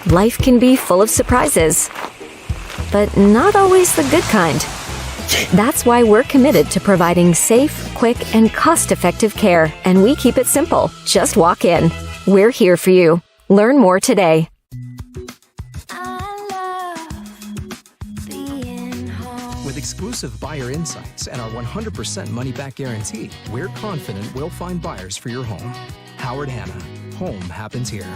Life can be full of surprises, but not always the good kind. That's why we're committed to providing safe, quick, and cost-effective care, and we keep it simple. Just walk in. We're here for you. Learn more today. With exclusive buyer insights and our 100% money-back guarantee, we're confident we'll find buyers for your home. Howard Hanna. Home happens here.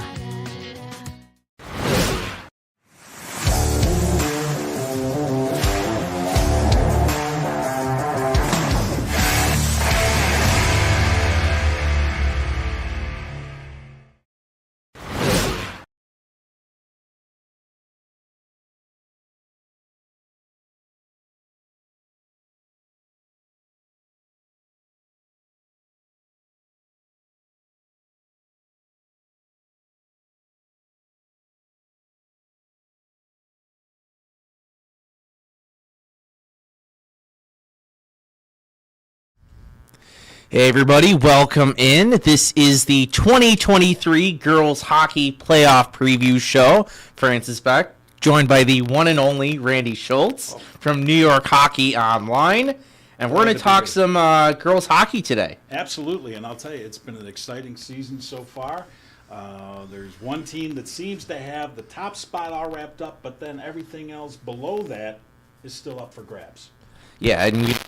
Hey everybody, welcome in. This is the 2023 Girls Hockey Playoff Preview Show. Francis Beck, joined by the one and only Randy Schultz from New York Hockey Online. And we're going to talk some girls hockey today. Absolutely, and I'll tell you, it's been an exciting season so far. There's one team that seems to have the top spot all wrapped up, but then everything else below that is still up for grabs. Yeah, and New York.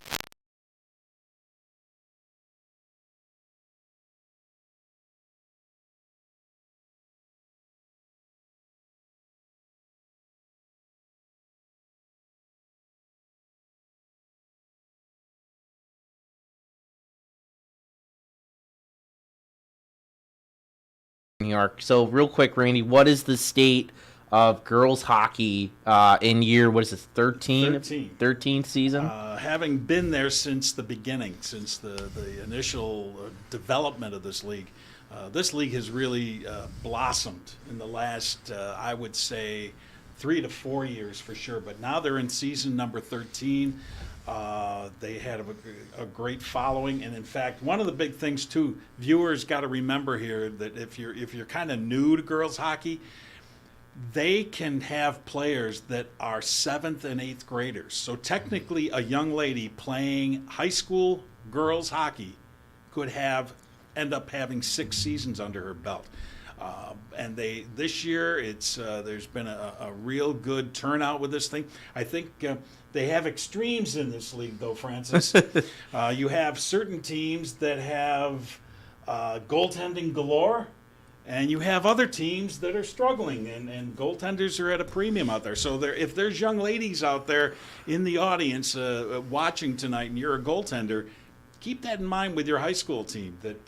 So real quick, Randy, what is the state of girls hockey in year, what is it, 13? 13th season? Having been there since the beginning, since the initial development of this league has really blossomed in the last, I would say, 3 to 4 years for sure. But now they're in season number 13. They had a great following, and in fact, one of the big things too, viewers got to remember here that if you're kind of new to girls hockey, they can have players that are 7th and 8th graders. So technically, a young lady playing high school girls hockey could end up having 6 seasons under her belt. And this year, there's been a real good turnout with this thing. I think they have extremes in this league, though, Francis. You have certain teams that have goaltending galore, and you have other teams that are struggling, and goaltenders are at a premium out there. So if there's young ladies out there in the audience watching tonight, and you're a goaltender, keep that in mind with your high school team, that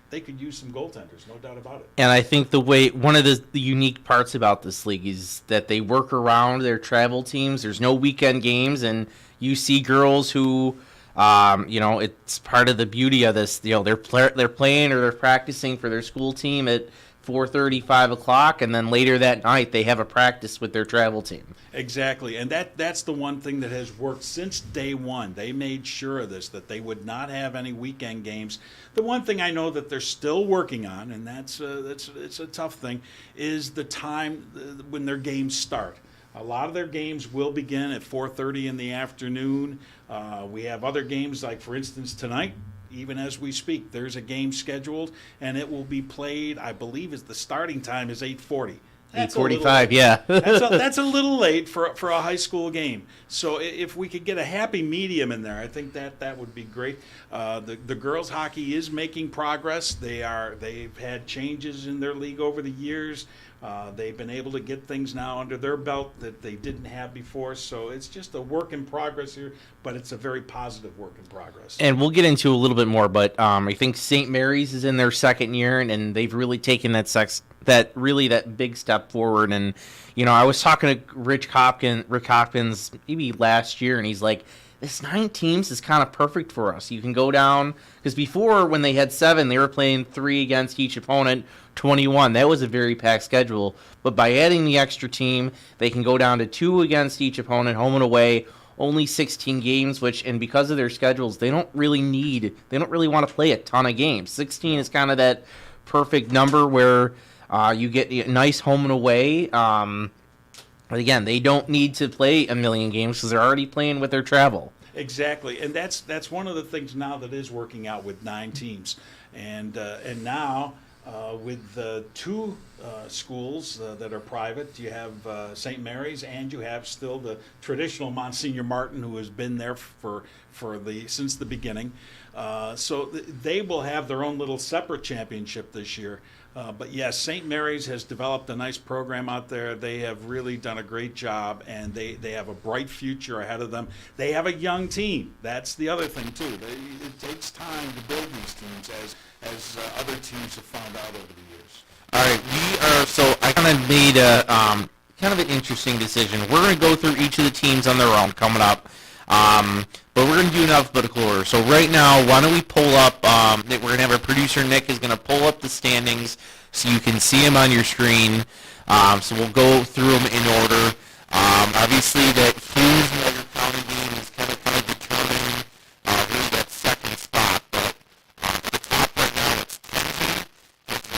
they could use some goaltenders, no doubt about it. And I think one of the unique parts about this league is that they work around their travel teams. There's no weekend games, and you see girls who, it's part of the beauty of this. They're playing or they're practicing for their school team at 4:30, 5 o'clock, and then later that night they have a practice with their travel team. Exactly, and that's the one thing that has worked since day one. They made sure of this, that they would not have any weekend games. The one thing I know that they're still working on, and it's a tough thing, is the time when their games start. A lot of their games will begin at 4:30 in the afternoon. We have other games, like for instance tonight. Even as we speak, there's a game scheduled, and it will be played, I believe, the starting time is 8:40. 8:45, yeah. That's a little late for a high school game. So if we could get a happy medium in there, I think that would be great. The girls hockey is making progress. They've had changes in their league over the years. They've been able to get things now under their belt that they didn't have before. So it's just a work in progress here, but it's a very positive work in progress. And we'll get into a little bit more, but I think St. Mary's is in their second year, and they've really taken that big step forward. And I was talking to Rick Hopkins maybe last year, and he's like, this 9 teams is kind of perfect for us. You can go down, because before, when they had 7, they were playing 3 against each opponent, 21. That was a very packed schedule. But by adding the extra team, they can go down to 2 against each opponent, home and away, only 16 games, and because of their schedules, they don't really want to play a ton of games. 16 is kind of that perfect number where You get a nice home and away. But again, they don't need to play a million games because they're already playing with their travel. Exactly, and that's one of the things now that is working out with 9 teams, and now with the 2 schools that are private, you have St. Mary's, and you have still the traditional Monsignor Martin, who has been there since the beginning. So they will have their own little separate championship this year. But yes, St. Mary's has developed a nice program out there. They have really done a great job, and they have a bright future ahead of them. They have a young team. That's the other thing too. It takes time to build these teams, as other teams have found out over the years. All right, so I kind of made a kind of an interesting decision. We're going to go through each of the teams on their own coming up. But we're going to do an alphabetical order. So right now, why don't we pull up, we're going to have our producer, Nick, is going to pull up the standings so you can see them on your screen. So we'll go through them in order. Obviously, that Hughes Niagara County game is kind of determining really that second spot. But at the top right now, it's Kenzie. It's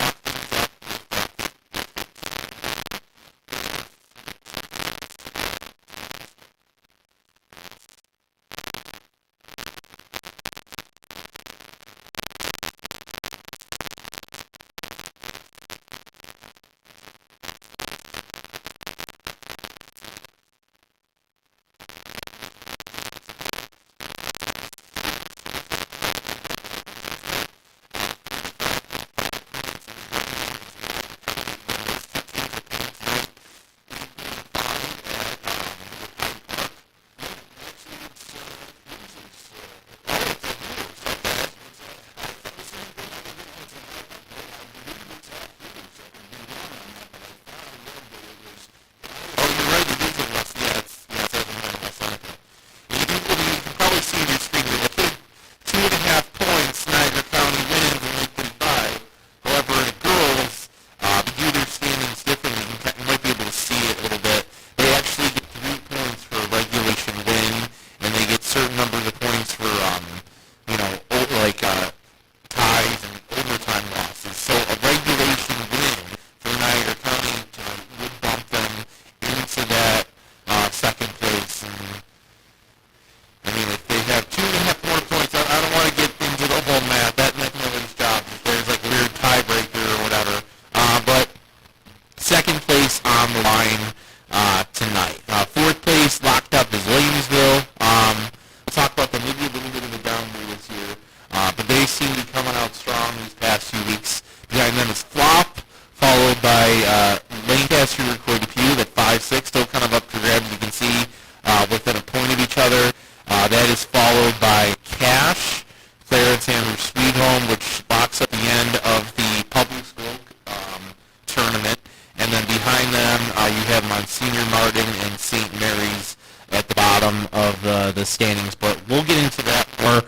locked standings, but we'll get into that more.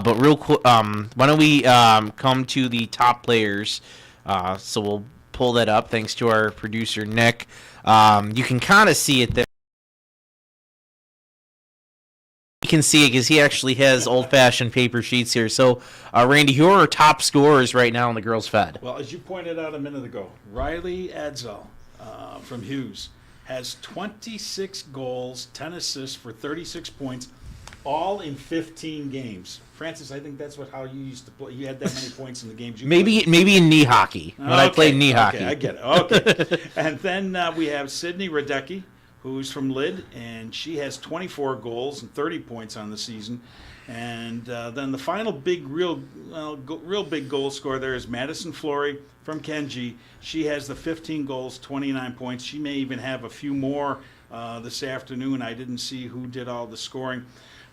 But real quick, why don't we come to the top players? So we'll pull that up thanks to our producer, Nick. You can kind of see it there. You can see it because he actually has old-fashioned paper sheets here. So, Randy, who are our top scorers right now in the girls' fed? Well, as you pointed out a minute ago, Riley Edsel from Hughes has 26 goals, 10 assists for 36 points, all in 15 games. Francis, I think that's how you used to play. You had that many points in the games you played. Maybe in knee hockey, when I played knee hockey. I get it. Okay. And then we have Sydney Radecki, who's from Lyd, and she has 24 goals and 30 points on the season. And then the final big, real big goal scorer there is Madison Flory from Kenji. She has the 15 goals, 29 points. She may even have a few more this afternoon. I didn't see who did all the scoring.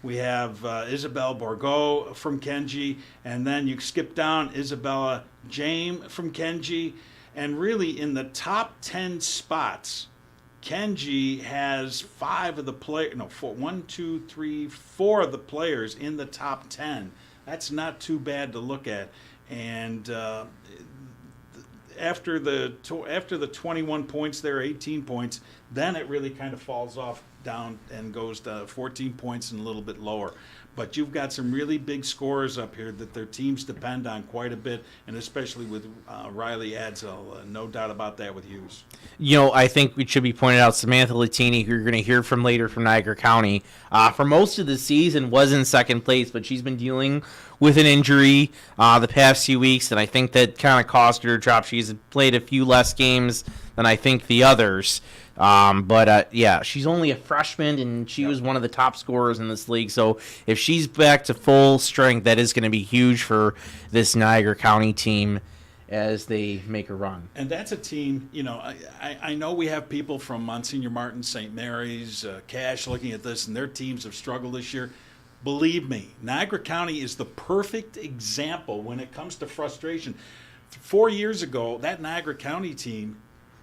We have Isabel Borgo from Kenji, and then you skip down Isabella James from Kenji. And really, in the top 10 spots, Kenji has four of the players in the top 10. That's not too bad to look at. And after the 21 points there, 18 points, then it really kind of falls off down and goes to 14 points and a little bit lower. but you've got some really big scorers up here that their teams depend on quite a bit, and especially with Riley Adsell. No doubt about that with Hughes. I think it should be pointed out Samantha Latini, who you're going to hear from later from Niagara County, for most of the season was in second place, but she's been dealing with an injury the past few weeks, and I think that kind of caused her to drop. She's played a few less games than I think the others. But she's only a freshman, and she was one of the top scorers in this league. So if she's back to full strength, that is going to be huge for this Niagara County team as they make a run. And that's a team, I know we have people from Monsignor Martin, St. Mary's, Cache looking at this, and their teams have struggled this year. Believe me, Niagara County is the perfect example when it comes to frustration. 4 years ago, that Niagara County team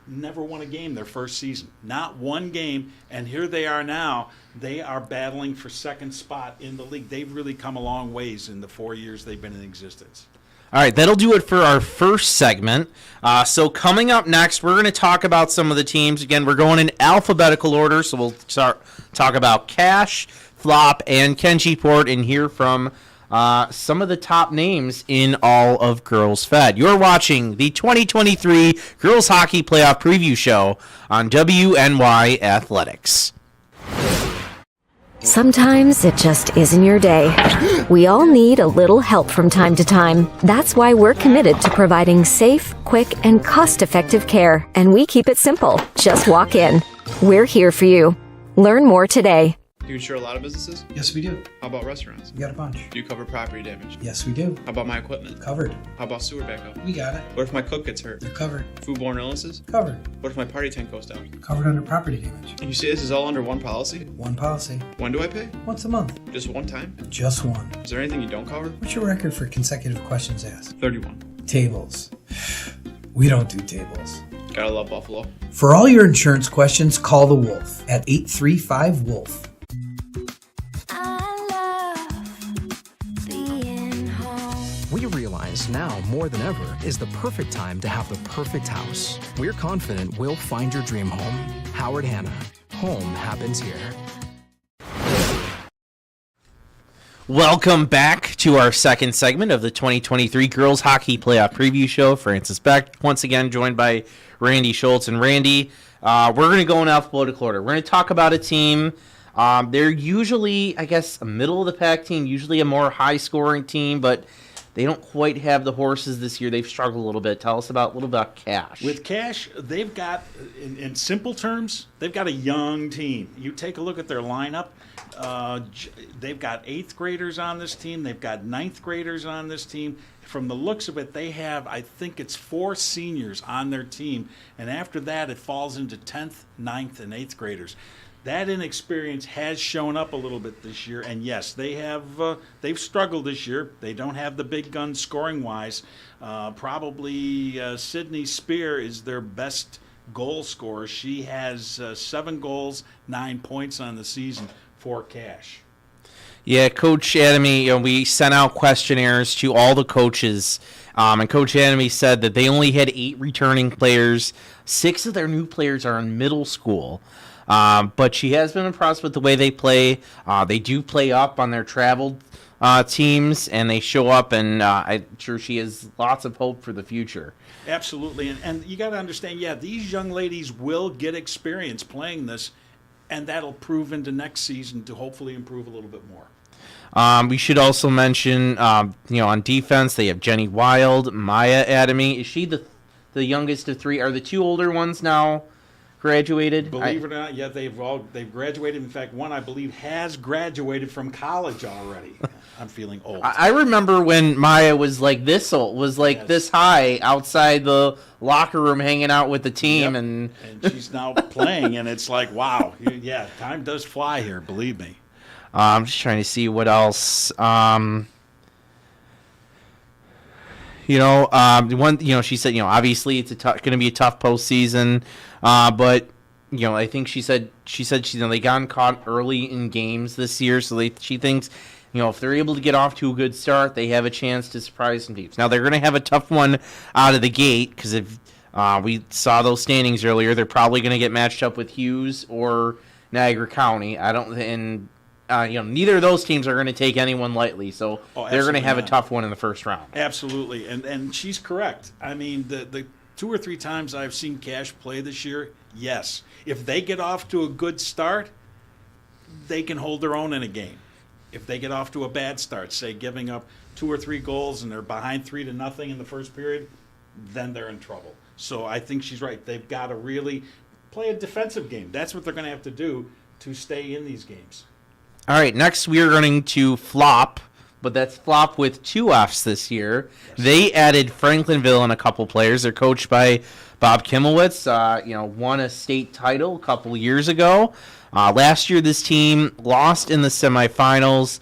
never won a game their first season. Not one game, and here they are now. They are battling for second spot in the league. They've really come a long ways in the 4 years they've been in existence. All right, that'll do it for our first segment. So coming up next, we're going to talk about some of the teams. Again, we're going in alphabetical order, so we'll talk about Cache, Flop, and Kenshipport, and hear from some of the top names in all of Girls Fed. You're watching the 2023 Girls Hockey Playoff Preview Show on WNY Athletics. Sometimes it just isn't your day. We all need a little help from time to time. That's why we're committed to providing safe, quick, and cost-effective care. And we keep it simple. Just walk in. We're here for you. Learn more today. Do you insure a lot of businesses? Yes, we do. How about restaurants? We got a bunch. Do you cover property damage? Yes, we do. How about my equipment? Covered. How about sewer backup? We got it. What if my cook gets hurt? They're covered. Foodborne illnesses? Covered. What if my party tent goes down? Covered under property damage. And you say this is all under one policy? One policy. When do I pay? Once a month. Just one time? Just one. Is there anything you don't cover? What's your record for consecutive questions asked? 31. Tables. We don't do tables. Gotta love Buffalo. For all your insurance questions, call the Wolf at 835-WOLF. We realize now more than ever is the perfect time to have the perfect house. We're confident we'll find your dream home. Howard Hanna. Home happens here. Welcome back to our second segment of the 2023 Girls Hockey Playoff Preview Show. Francis Beck, once again joined by Randy Schultz. And Randy, we're going to go in alphabetical order. We're going to talk about a team. They're usually, I guess, a middle-of-the-pack team, usually a more high-scoring team, but they don't quite have the horses this year. They've struggled a little bit. Tell us a little about Cache. With Cache, they've got, in simple terms, they've got a young team. You take a look at their lineup. They've got 8th graders on this team. They've got 9th graders on this team. From the looks of it, they have, I think it's 4 seniors on their team. And after that, it falls into 10th, 9th, and 8th graders. That inexperience has shown up a little bit this year, and yes, they've struggled this year. They don't have the big guns scoring-wise. Probably Sydney Spear is their best goal scorer. She has 7 goals, 9 points on the season for Cache. Yeah, Coach Adamy, we sent out questionnaires to all the coaches, and Coach Adamy said that they only had 8 returning players. 6 of their new players are in middle school. But she has been impressed with the way they play. They do play up on their traveled teams, and they show up, and I'm sure she has lots of hope for the future. Absolutely, and you got to understand, these young ladies will get experience playing this, and that'll prove into next season to hopefully improve a little bit more. We should also mention, on defense, they have Jenny Wild, Maya Adamy. Is she the youngest of 3? Are the 2 older ones now graduated? Believe it or not, they've graduated. In fact, one I believe has graduated from college already. I'm feeling old. I remember when Maya was like this old, this high outside the locker room hanging out with the team, Yep. and she's now playing, and it's like, wow, time does fly here. Believe me. I'm just trying to see what else. She said, obviously it's going to be a tough postseason, but I think she said they got caught early in games this year, so she thinks, if they're able to get off to a good start, they have a chance to surprise some teams. Now they're going to have a tough one out of the gate because if we saw those standings earlier, they're probably going to get matched up with Hughes or Niagara County. neither of those teams are going to take anyone lightly. So Oh, they're going to absolutely have a not. tough one in the first round. Absolutely, and she's correct. I mean, the 2 or 3 times I've seen Cash play this year, yes, if they get off to a good start, they can hold their own in a game. If they get off to a bad start, say giving up 2 or 3 goals and they're behind 3-0 in the first period, then they're in trouble. So I think she's right. They've got to really play a defensive game. That's what they're going to have to do to stay in these games. All right, next we are going to flop, but that's flop with 2 Fs this year. They added Franklinville and a couple players. They're coached by Bob Kimmelwitz. Won a state title a couple years ago. Last year, this team lost in the semifinals.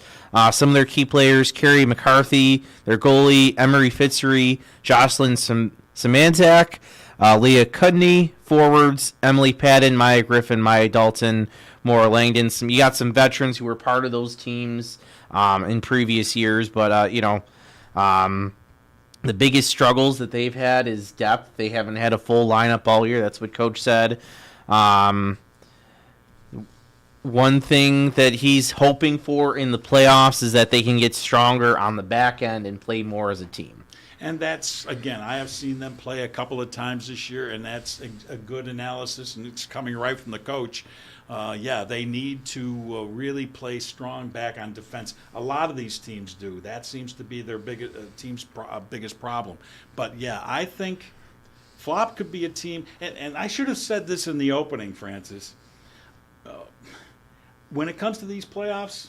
Some of their key players: Carrie McCarthy, their goalie Emery Fitzery, Jocelyn Samanzak, Leah Cudney, forwards Emily Patton, Maya Griffin, Maya Dalton, Maura Langdon. You got some veterans who were part of those teams in previous years, but the biggest struggles that they've had is depth. They haven't had a full lineup all year. That's what Coach said. One thing that he's hoping for in the playoffs is that they can get stronger on the back end and play more as a team. And that's, again, I have seen them play a couple of times this year, and that's a good analysis, and it's coming right from the coach. They need to really play strong back on defense. A lot of these teams do. That seems to be their team's biggest problem. But, I think Flop could be a team, and I should have said this in the opening, Francis. When it comes to these playoffs,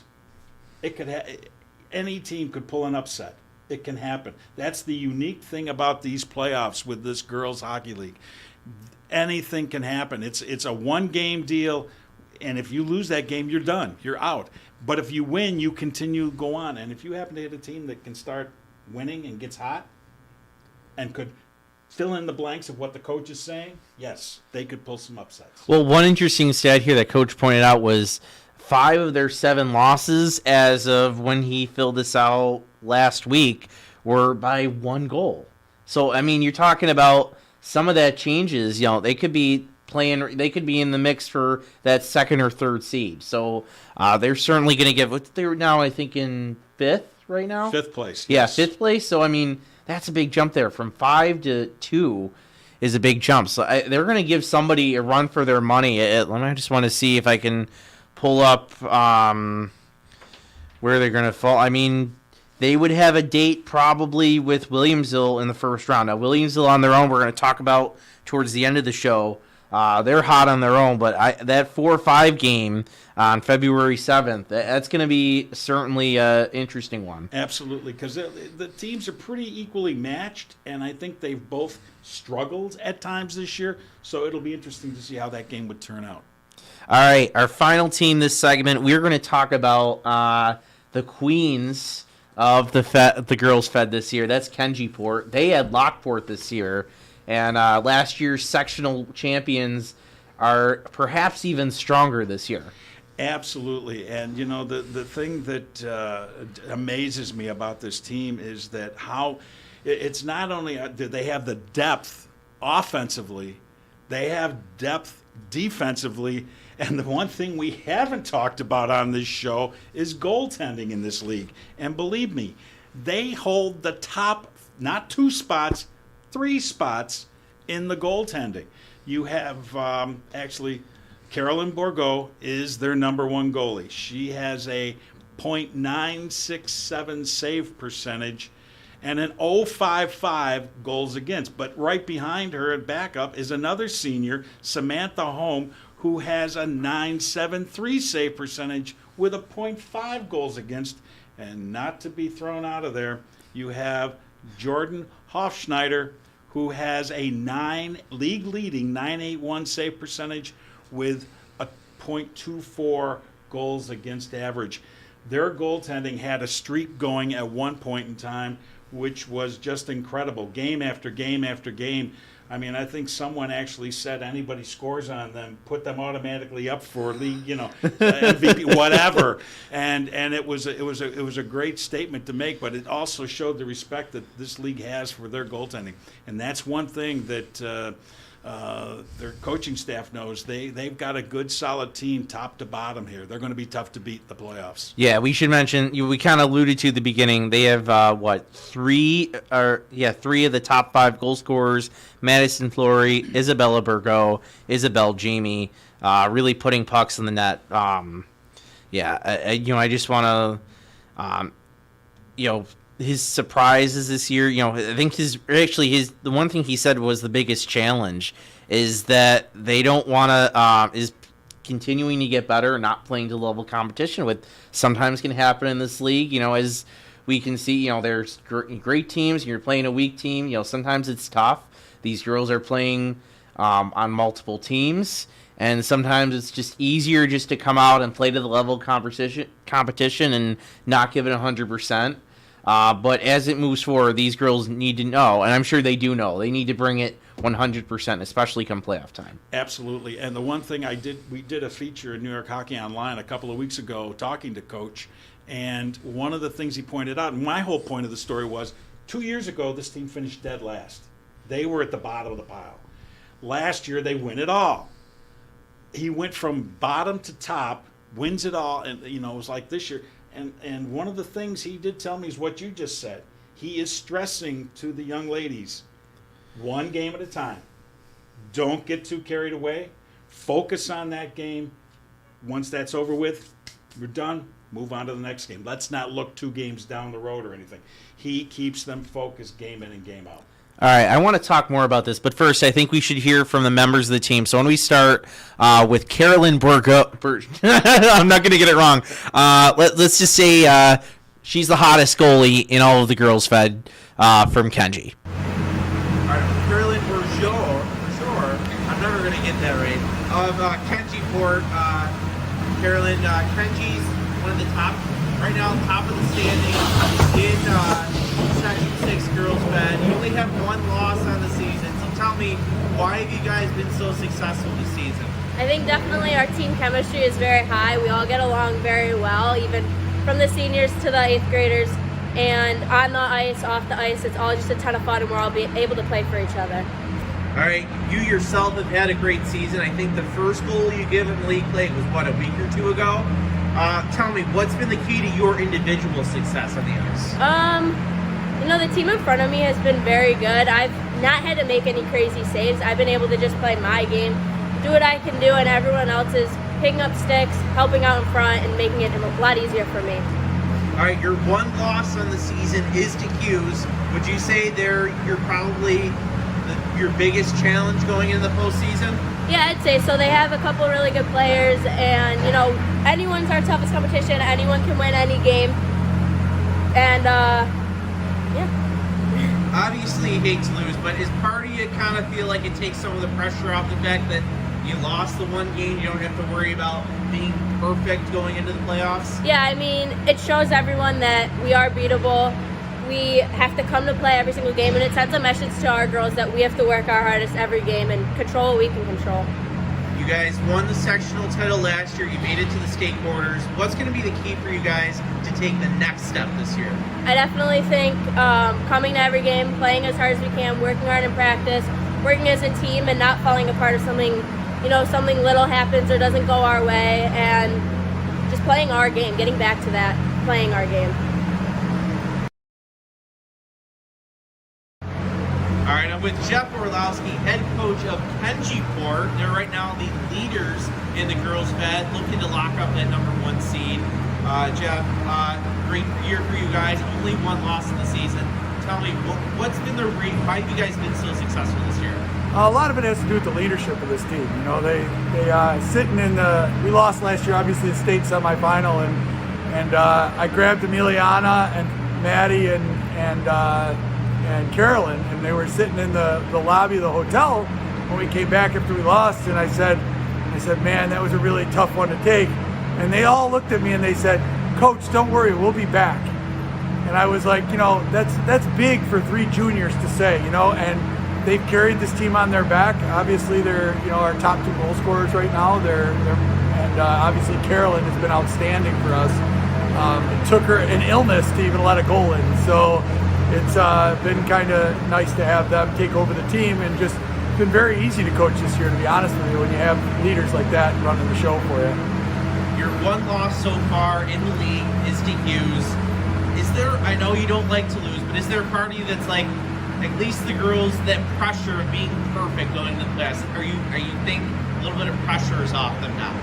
any team could pull an upset. It can happen. That's the unique thing about these playoffs with this girls hockey league. Anything can happen. It's a one-game deal, and if you lose that game, you're done. You're out. But if you win, you continue to go on. And if you happen to hit a team that can start winning and gets hot and could fill in the blanks of what the coach is saying, yes, they could pull some upsets. Well, one interesting stat here that Coach pointed out was 5 of their 7 losses as of when he filled this out last week were by 1 goal. So, I mean, you're talking about some of that changes. They could be in the mix for that 2nd or 3rd seed. So, they're certainly going to give. They're now, I think, in 5th right now. 5th place. Yeah, Yes. 5th place. So, I mean, that's a big jump there. From 5 to 2 is a big jump. So, they're going to give somebody a run for their money. I just want to see if I can pull up where they're going to fall. I mean, they would have a date probably with Williamsville in the first round. Now, Williamsville on their own, we're going to talk about towards the end of the show. They're hot on their own, but that 4-5 game on February 7th, that's going to be certainly an interesting one. Absolutely, because the teams are pretty equally matched, and I think they've both struggled at times this year, so it'll be interesting to see how that game would turn out. All right, our final team this segment, we're going to talk about the queens of the girls fed this year. That's Kenjiport. They had Lockport this year, and last year's sectional champions are perhaps even stronger this year. Absolutely, and the thing that amazes me about this team is that how it's not only do they have the depth offensively, they have depth defensively. And the one thing we haven't talked about on this show is goaltending in this league. And believe me, they hold the top, not 2 spots, 3 spots in the goaltending. You have actually Carolyn Bourgault is their number 1 goalie. She has a .967 save percentage and an .055 goals against. But right behind her at backup is another senior, Samantha Holm, who has a .973 save percentage with a .5 goals against. And not to be thrown out of there, you have Jordan Hofschneider, who has a league-leading .981 save percentage with a .24 goals against average. Their goaltending had a streak going at one point in time, which was just incredible. Game after game after game. I mean, I think someone actually said anybody scores on them, put them automatically up for league, MVP, whatever. And it was a great statement to make, but it also showed the respect that this league has for their goaltending. And that's one thing that their coaching staff knows they've got a good, solid team top to bottom here. They're going to be tough to beat in the playoffs. Yeah, we should mention, we kind of alluded to at the beginning, they have, three of the top 5 goal scorers, Madison Flory, Isabella Burgo, Isabel Jamie, really putting pucks in the net. I just want to, his surprises this year, I think the one thing he said was the biggest challenge is that they don't want to, is continuing to get better, not playing to level competition, with sometimes can happen in this league, as we can see, there's great teams, and you're playing a weak team, sometimes it's tough. These girls are playing on multiple teams, and sometimes it's just easier just to come out and play to the level of competition and not give it 100%. But as it moves forward, these girls need to know, and I'm sure they do know, they need to bring it 100%, especially come playoff time. Absolutely. And the one thing we did a feature in New York Hockey Online a couple of weeks ago talking to Coach, and one of the things he pointed out, and my whole point of the story was, 2 years ago, this team finished dead last. They were at the bottom of the pile. Last year, they win it all. He went from bottom to top, wins it all, and it was like this year. And one of the things he did tell me is what you just said. He is stressing to the young ladies, one game at a time. Don't get too carried away. Focus on that game. Once that's over with, we're done. Move on to the next game. Let's not look 2 games down the road or anything. He keeps them focused game in and game out. All right, I want to talk more about this, but first I think we should hear from the members of the team. So when we start with Carolyn Burgo, I'm not going to get it wrong. Let's just say she's the hottest goalie in all of the girls fed from Kenji. All right, Carolyn Burgo, for sure. I'm never going to get that right. Of Kenji Port. Carolyn, Kenji's one of the top, right now, top of the standing in Section 6 girls fed. You only have 1 loss on the season. So tell me, why have you guys been so successful this season? I think definitely our team chemistry is very high. We all get along very well, even from the seniors to the 8th graders. And on the ice, off the ice, it's all just a ton of fun, and we're all able to play for each other. All right, you yourself have had a great season. I think the first goal you give in league play was, a week or 2 ago? Tell me, what's been the key to your individual success on the ice? The team in front of me has been very good. I've not had to make any crazy saves. I've been able to just play my game, do what I can do, and everyone else is picking up sticks, helping out in front, and making it a lot easier for me. All right, your 1 loss on the season is to Hughes. Would you say you're probably your biggest challenge going into the postseason? Yeah, I'd say so. They have a couple really good players, and anyone's our toughest competition. Anyone can win any game, and yeah. Obviously, you hate to lose, but is part of you kind of feel like it takes some of the pressure off the fact that you lost the 1 game? You don't have to worry about being perfect going into the playoffs? Yeah, I mean, it shows everyone that we are beatable. We have to come to play every single game, and it sends a message to our girls that we have to work our hardest every game and control what we can control. You guys won the sectional title last year. You made it to the state quarters. What's going to be the key for you guys to take the next step this year? I definitely think coming to every game, playing as hard as we can, working hard in practice, working as a team, and not falling apart if something little happens or doesn't go our way, and just playing our game, getting back to that, playing our game. All right, I'm with Jeff Orlowski, head coach of Kenji Port. They're right now the leaders in the girls' fed, looking to lock up that number 1 seed. Jeff, great year for you guys. Only 1 loss in the season. Tell me, what's been the reason? Why have you guys been so successful this year? A lot of it has to do with the leadership of this team. They sitting in we lost last year, obviously the state semifinal, and I grabbed Emiliana and Maddie and Carolyn, and they were sitting in the lobby of the hotel when we came back after we lost, and I said, man, that was a really tough one to take. And they all looked at me and they said, Coach, don't worry, we'll be back. And I was like, that's big for 3 juniors to say, and they've carried this team on their back. Obviously, they're our top 2 goal scorers right now. And obviously Carolyn has been outstanding for us. It took her an illness to even let a goal in, so it's been kind of nice to have them take over the team and just been very easy to coach this year, to be honest with you, when you have leaders like that running the show for you. Your one loss so far in the league is to Hughes. Is there, I know you don't like to lose, but is there a part of you that's like, at least the girls, that pressure of being perfect going to the playoffs, are you think a little bit of pressure is off them now?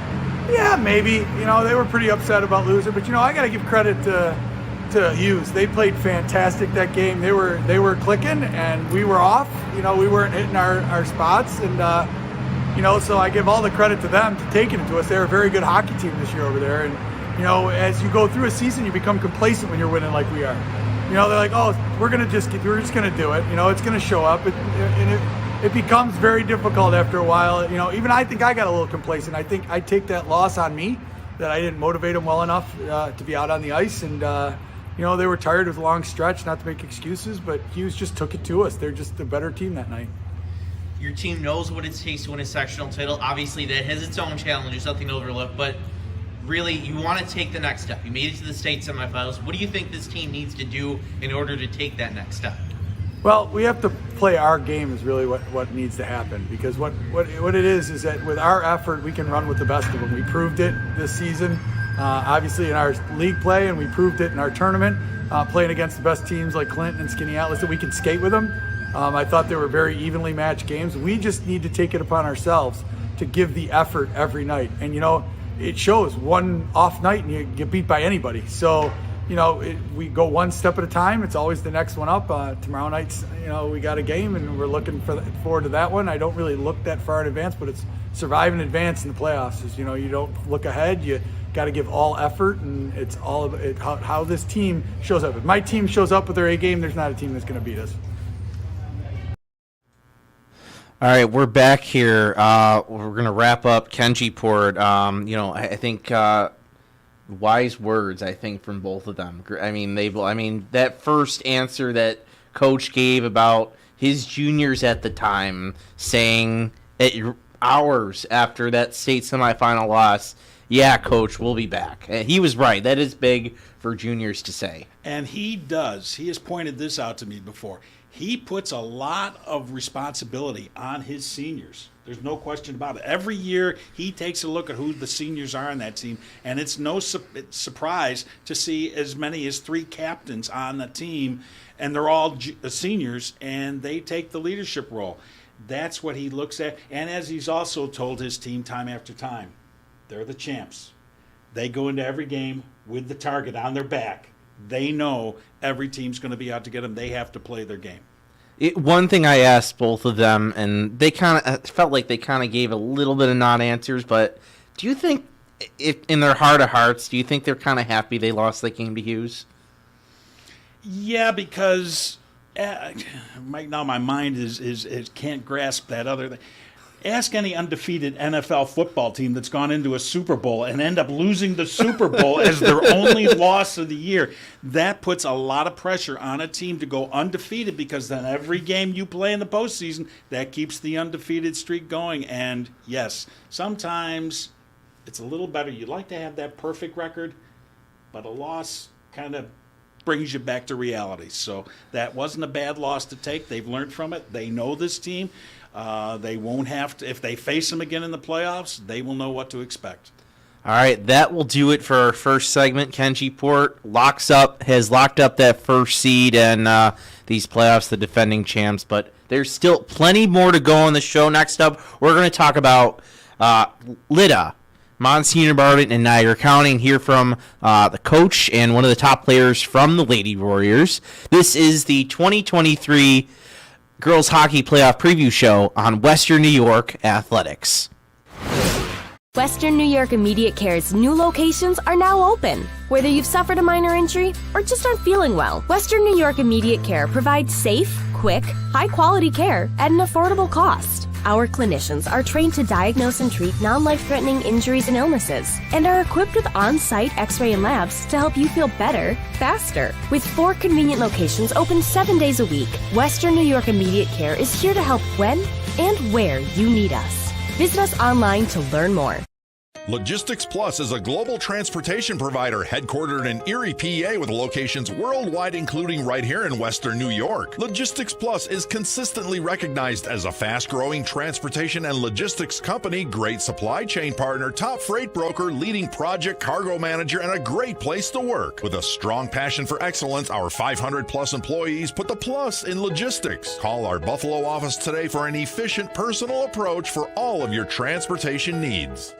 Yeah, maybe. You know, they were pretty upset about losing, but you know, I got to give credit to Hughes. They played fantastic that game. They were clicking, and we were off. You know, we weren't hitting our spots, and you know, so I give all the credit to them to taking it to us. They're a very good hockey team this year over there, and you know, as you go through a season, you become complacent when you're winning like we are. You know, they're like, oh, we're just gonna do it. You know, it's gonna show up, and it becomes very difficult after a while. You know, even I think I got a little complacent. I think I take that loss on me, that I didn't motivate them well enough to be out on the ice, and you know, they were tired. It was a long stretch, not to make excuses, but Hughes just took it to us. They're just a better team that night. Your team knows what it takes to win a sectional title. Obviously, that has its own challenges, nothing to overlook, but really, you want to take the next step. You made it to the state semifinals. What do you think this team needs to do in order to take that next step? Well, we have to play our game is really what needs to happen, because what it is that with our effort, we can run with the best of them. We proved it this season, obviously in our league play, and we proved it in our tournament, playing against the best teams like Clinton and Skinny Atlas, that we can skate with them. I thought they were very evenly matched games. We just need to take it upon ourselves to give the effort every night. And, you know, it shows one off night and you get beat by anybody. So, you know, we go one step at a time. It's always the next one up. Tomorrow night's, you know, we got a game and we're looking forward to that one. I don't really look that far in advance, but it's survive and advance in the playoffs. Is, you know, you don't look ahead. You got to give all effort, and it's all about how this team shows up. If my team shows up with their A game, there's not a team that's going to beat us. All right, we're back here. We're going to wrap up Kenji-Port. You know, I think wise words, I think, from both of them. I mean, that first answer that Coach gave about his juniors at the time, saying hours after that state semifinal loss, yeah, Coach, we'll be back. And he was right. That is big for juniors to say. And he does. He has pointed this out to me before. He puts a lot of responsibility on his seniors. There's no question about it. Every year he takes a look at who the seniors are on that team, and it's no surprise to see as many as 3 captains on the team, and they're all seniors, and they take the leadership role. That's what he looks at. And as he's also told his team time after time, they're the champs. They go into every game with the target on their back. They know every team's going to be out to get them. They have to play their game. One thing I asked both of them, and they kind of felt like they kind of gave a little bit of non-answers, but do you think, in their heart of hearts, do you think they're kind of happy they lost that game to Hughes? Yeah, because right now my mind is can't grasp that other thing. Ask any undefeated NFL football team that's gone into a Super Bowl and end up losing the Super Bowl as their only loss of the year. That puts a lot of pressure on a team to go undefeated, because then every game you play in the postseason, that keeps the undefeated streak going. And yes, sometimes it's a little better. You'd like to have that perfect record, but a loss kind of brings you back to reality. So that wasn't a bad loss to take. They've learned from it. They know this team. They won't have to, if they face them again in the playoffs, they will know what to expect. All right, that will do it for our first segment. Kenji-Port has locked up that first seed and these playoffs, the defending champs, but there's still plenty more to go on the show. Next up, we're going to talk about Lida, Monsignor Barton, and Niagara County, and hear from the coach and one of the top players from the Lady Warriors. This is the 2023 Girls Hockey Playoff Preview Show on Western New York Athletics. Western New York Immediate Care's new locations are now open. Whether you've suffered a minor injury or just aren't feeling well, Western New York Immediate Care provides safe, quick, high-quality care at an affordable cost. Our clinicians are trained to diagnose and treat non-life-threatening injuries and illnesses, and are equipped with on-site x-ray and labs to help you feel better, faster. With 4 convenient locations open 7 days a week, Western New York Immediate Care is here to help when and where you need us. Visit us online to learn more. Logistics Plus is a global transportation provider headquartered in Erie, PA, with locations worldwide, including right here in Western New York. Logistics Plus is consistently recognized as a fast-growing transportation and logistics company, great supply chain partner, top freight broker, leading project cargo manager, and a great place to work. With a strong passion for excellence, our 500-plus employees put the plus in logistics. Call our Buffalo office today for an efficient, personal approach for all of your transportation needs.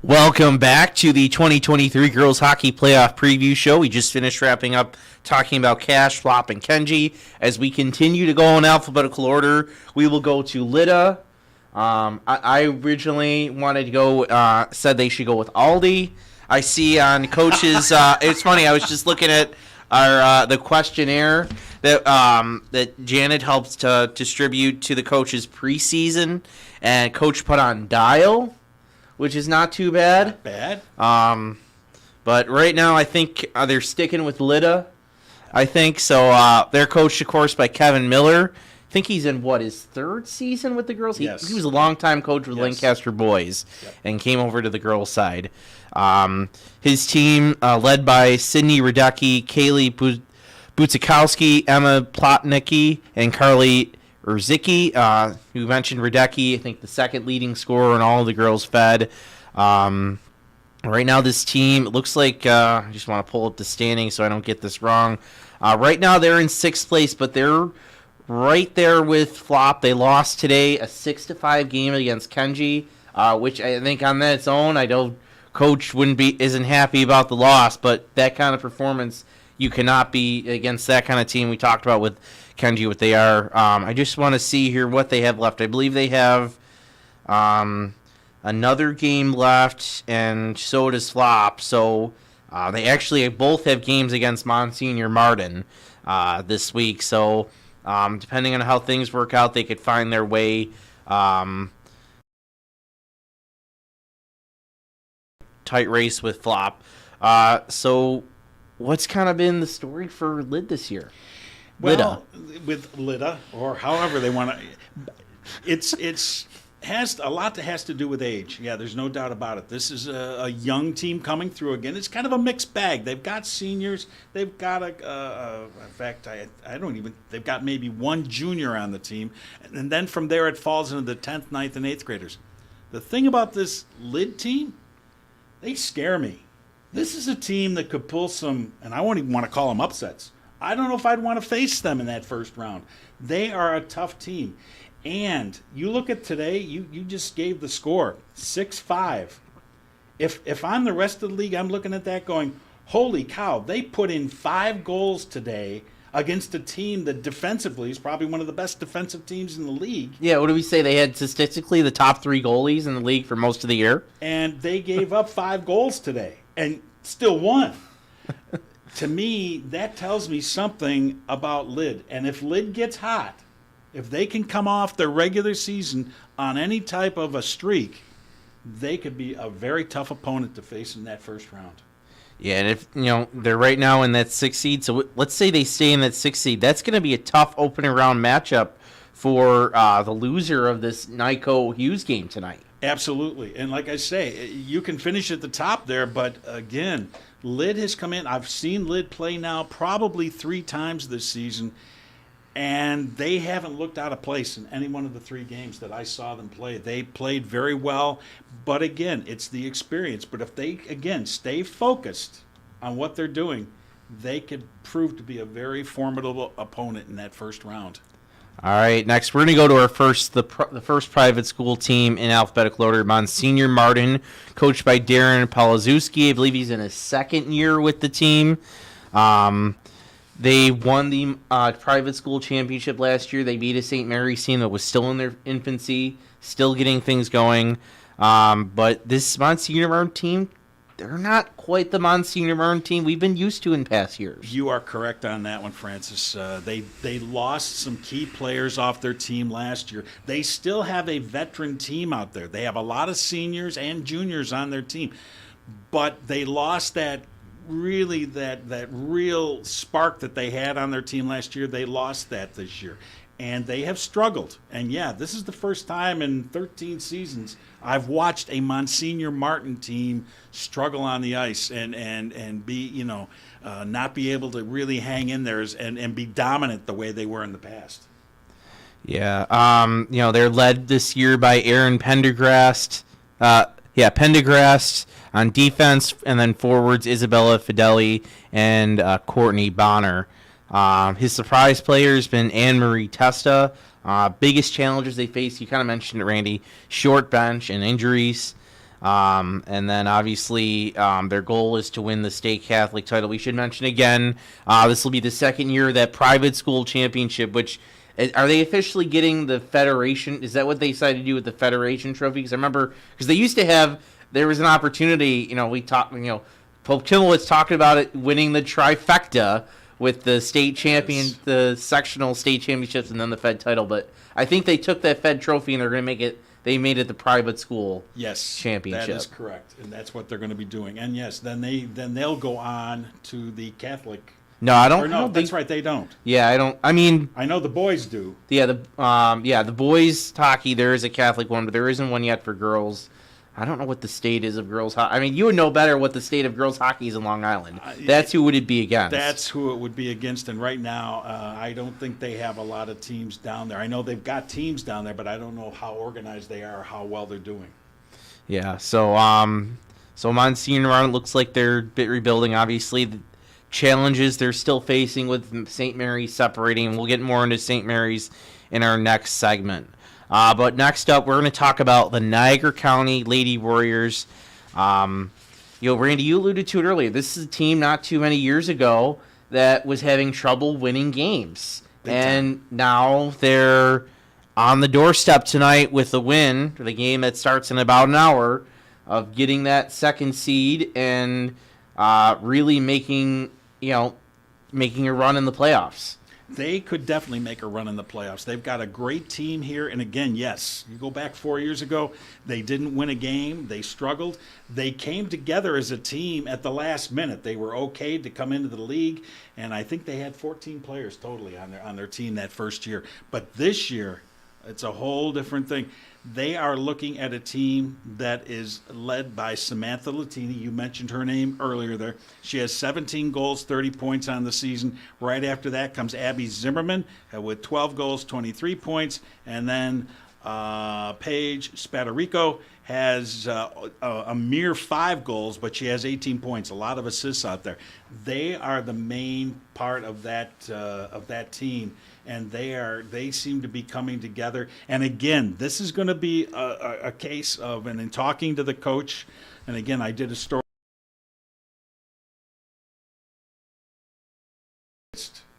Welcome back to the 2023 Girls Hockey Playoff Preview Show. We just finished wrapping up talking about Cash, Flop, and Kenji. As we continue to go in alphabetical order, we will go to Lida. I originally wanted to go, said they should go with Aldi. I see on Coach's, it's funny, I was just looking at our the questionnaire that Janet helps to distribute to the coaches preseason, and Coach put on Dial, which is not too bad. Not bad. But right now I think they're sticking with Lida. I think so. They're coached, of course, by Kevin Miller. I think he's in, his third season with the girls? Yes. He was a longtime coach with Lancaster boys and came over to the girls' side. His team, led by Sydney Radecki, Kaylee Butzikowski, Emma Plotnicki, and Carly Urzicki, who mentioned Radecki, I think the second leading scorer in all of the girls fed. Right now this team, it looks like, I just want to pull up the standing so I don't get this wrong. Right now they're in 6th place, but they're right there with Flop. They lost today, a 6-5 game against Kenji, which I think on its own, I know Coach isn't happy about the loss, but that kind of performance, you cannot be against that kind of team. We talked about with Kenji what they are. I just want to see here what they have left. I believe they have another game left, and so does Flop. So they actually both have games against Monsignor Martin this week. So depending on how things work out, they could find their way tight race with Flop. So what's kind of been the story for Lid this year? Well, with Lida, or however they want to, it's has a lot that has to do with age. Yeah, there's no doubt about it. This is a young team coming through again. It's kind of a mixed bag. They've got seniors. They've got in fact, they've got maybe one junior on the team, and then from there it falls into the 10th, 9th, and 8th graders. The thing about this Lid team, they scare me. This is a team that could pull some, and I won't even want to call them upsets. I don't know if I'd want to face them in that first round. They are a tough team. And you look at today, you just gave the score, 6-5. If I'm the rest of the league, I'm looking at that going, holy cow, they put in 5 goals today against a team that defensively is probably one of the best defensive teams in the league. Yeah, what do we say? They had statistically the top 3 goalies in the league for most of the year. And they gave up 5 goals today and still won. To me, that tells me something about Lid. And if Lid gets hot, if they can come off their regular season on any type of a streak, they could be a very tough opponent to face in that first round. Yeah, and if they're right now in that 6th seed, so let's say they stay in that 6th seed, that's going to be a tough opening round matchup for the loser of this Nyko Hughes game tonight. Absolutely. And like I say, you can finish at the top there, but again, Lid has come in. I've seen Lid play now probably 3 times this season, and they haven't looked out of place in any one of the 3 games that I saw them play. They played very well, but again, it's the experience. But if they, again, stay focused on what they're doing, they could prove to be a very formidable opponent in that first round. All right, next we're going to go to our the first private school team in alphabetical order, Monsignor Martin, coached by Darren Palazewski. I believe he's in his 2nd year with the team. They won the private school championship last year. They beat a St. Mary's team that was still in their infancy, still getting things going. But this Monsignor Martin team, they're not quite the Monsignor Martin team we've been used to in past years. You are correct on that one, Francis. They lost some key players off their team last year. They still have a veteran team out there. They have a lot of seniors and juniors on their team. But they lost that really that real spark that they had on their team last year. They lost that this year, and they have struggled. And yeah, this is the first time in 13 seasons I've watched a Monsignor Martin team struggle on the ice and be not be able to really hang in there and be dominant the way they were in the past. Yeah, they're led this year by Aaron Pendergrast. Pendergrast on defense, and then forwards Isabella Fideli and Courtney Bonner. His surprise player has been Anne-Marie Testa. Biggest challenges they face, you kind of mentioned it, Randy, short bench and injuries. And then obviously their goal is to win the state Catholic title. We should mention again, this will be the second year of that private school championship, which are they officially getting the Federation? Is that what they decided to do with the Federation trophy? Because I remember, because they used to have, there was an opportunity, we talked, Pope Kimmelwitz talked about it, winning the trifecta with the state champion, the sectional state championships, and then the Fed title. But I think they took that Fed trophy and they're going to make it, they made it the private school championship. That is correct, and that's what they're going to be doing. And yes, then they'll go on to the Catholic. No, I don't. Or no, that's right. They don't. Yeah, I don't. I mean, I know the boys do. Yeah, the boys hockey. There is a Catholic one, but there isn't one yet for girls. I don't know what the state is of girls hockey. I mean, you would know better what the state of girls hockey is in Long Island. That's who would it be against? That's who it would be against. And right now, I don't think they have a lot of teams down there. I know they've got teams down there, but I don't know how organized they are or how well they're doing. Yeah. So Monsignor Martin looks like they're a bit rebuilding. Obviously, the challenges they're still facing with St. Mary's separating, and we'll get more into St. Mary's in our next segment. But next up, we're going to talk about the Niagara County Lady Warriors. Randy, you alluded to it earlier. This is a team not too many years ago that was having trouble winning games. And now they're on the doorstep tonight with a win for the game that starts in about an hour of getting that second seed and really making a run in the playoffs. They could definitely make a run in the playoffs. They've got a great team here. And again, yes, you go back 4 years ago, they didn't win a game. They struggled. They came together as a team at the last minute. They were okay to come into the league. And I think they had 14 players totally on their team that first year. But this year, it's a whole different thing. They are looking at a team that is led by Samantha Latini. You mentioned her name earlier there. She has 17 goals, 30 points on the season. Right after that comes Abby Zimmerman with 12 goals, 23 points. And then Paige Spadarico has a mere 5 goals, but she has 18 points, a lot of assists out there. They are the main part of that team. And they seem to be coming together. And again, this is going to be a case of, and in talking to the coach, and again, I did a story.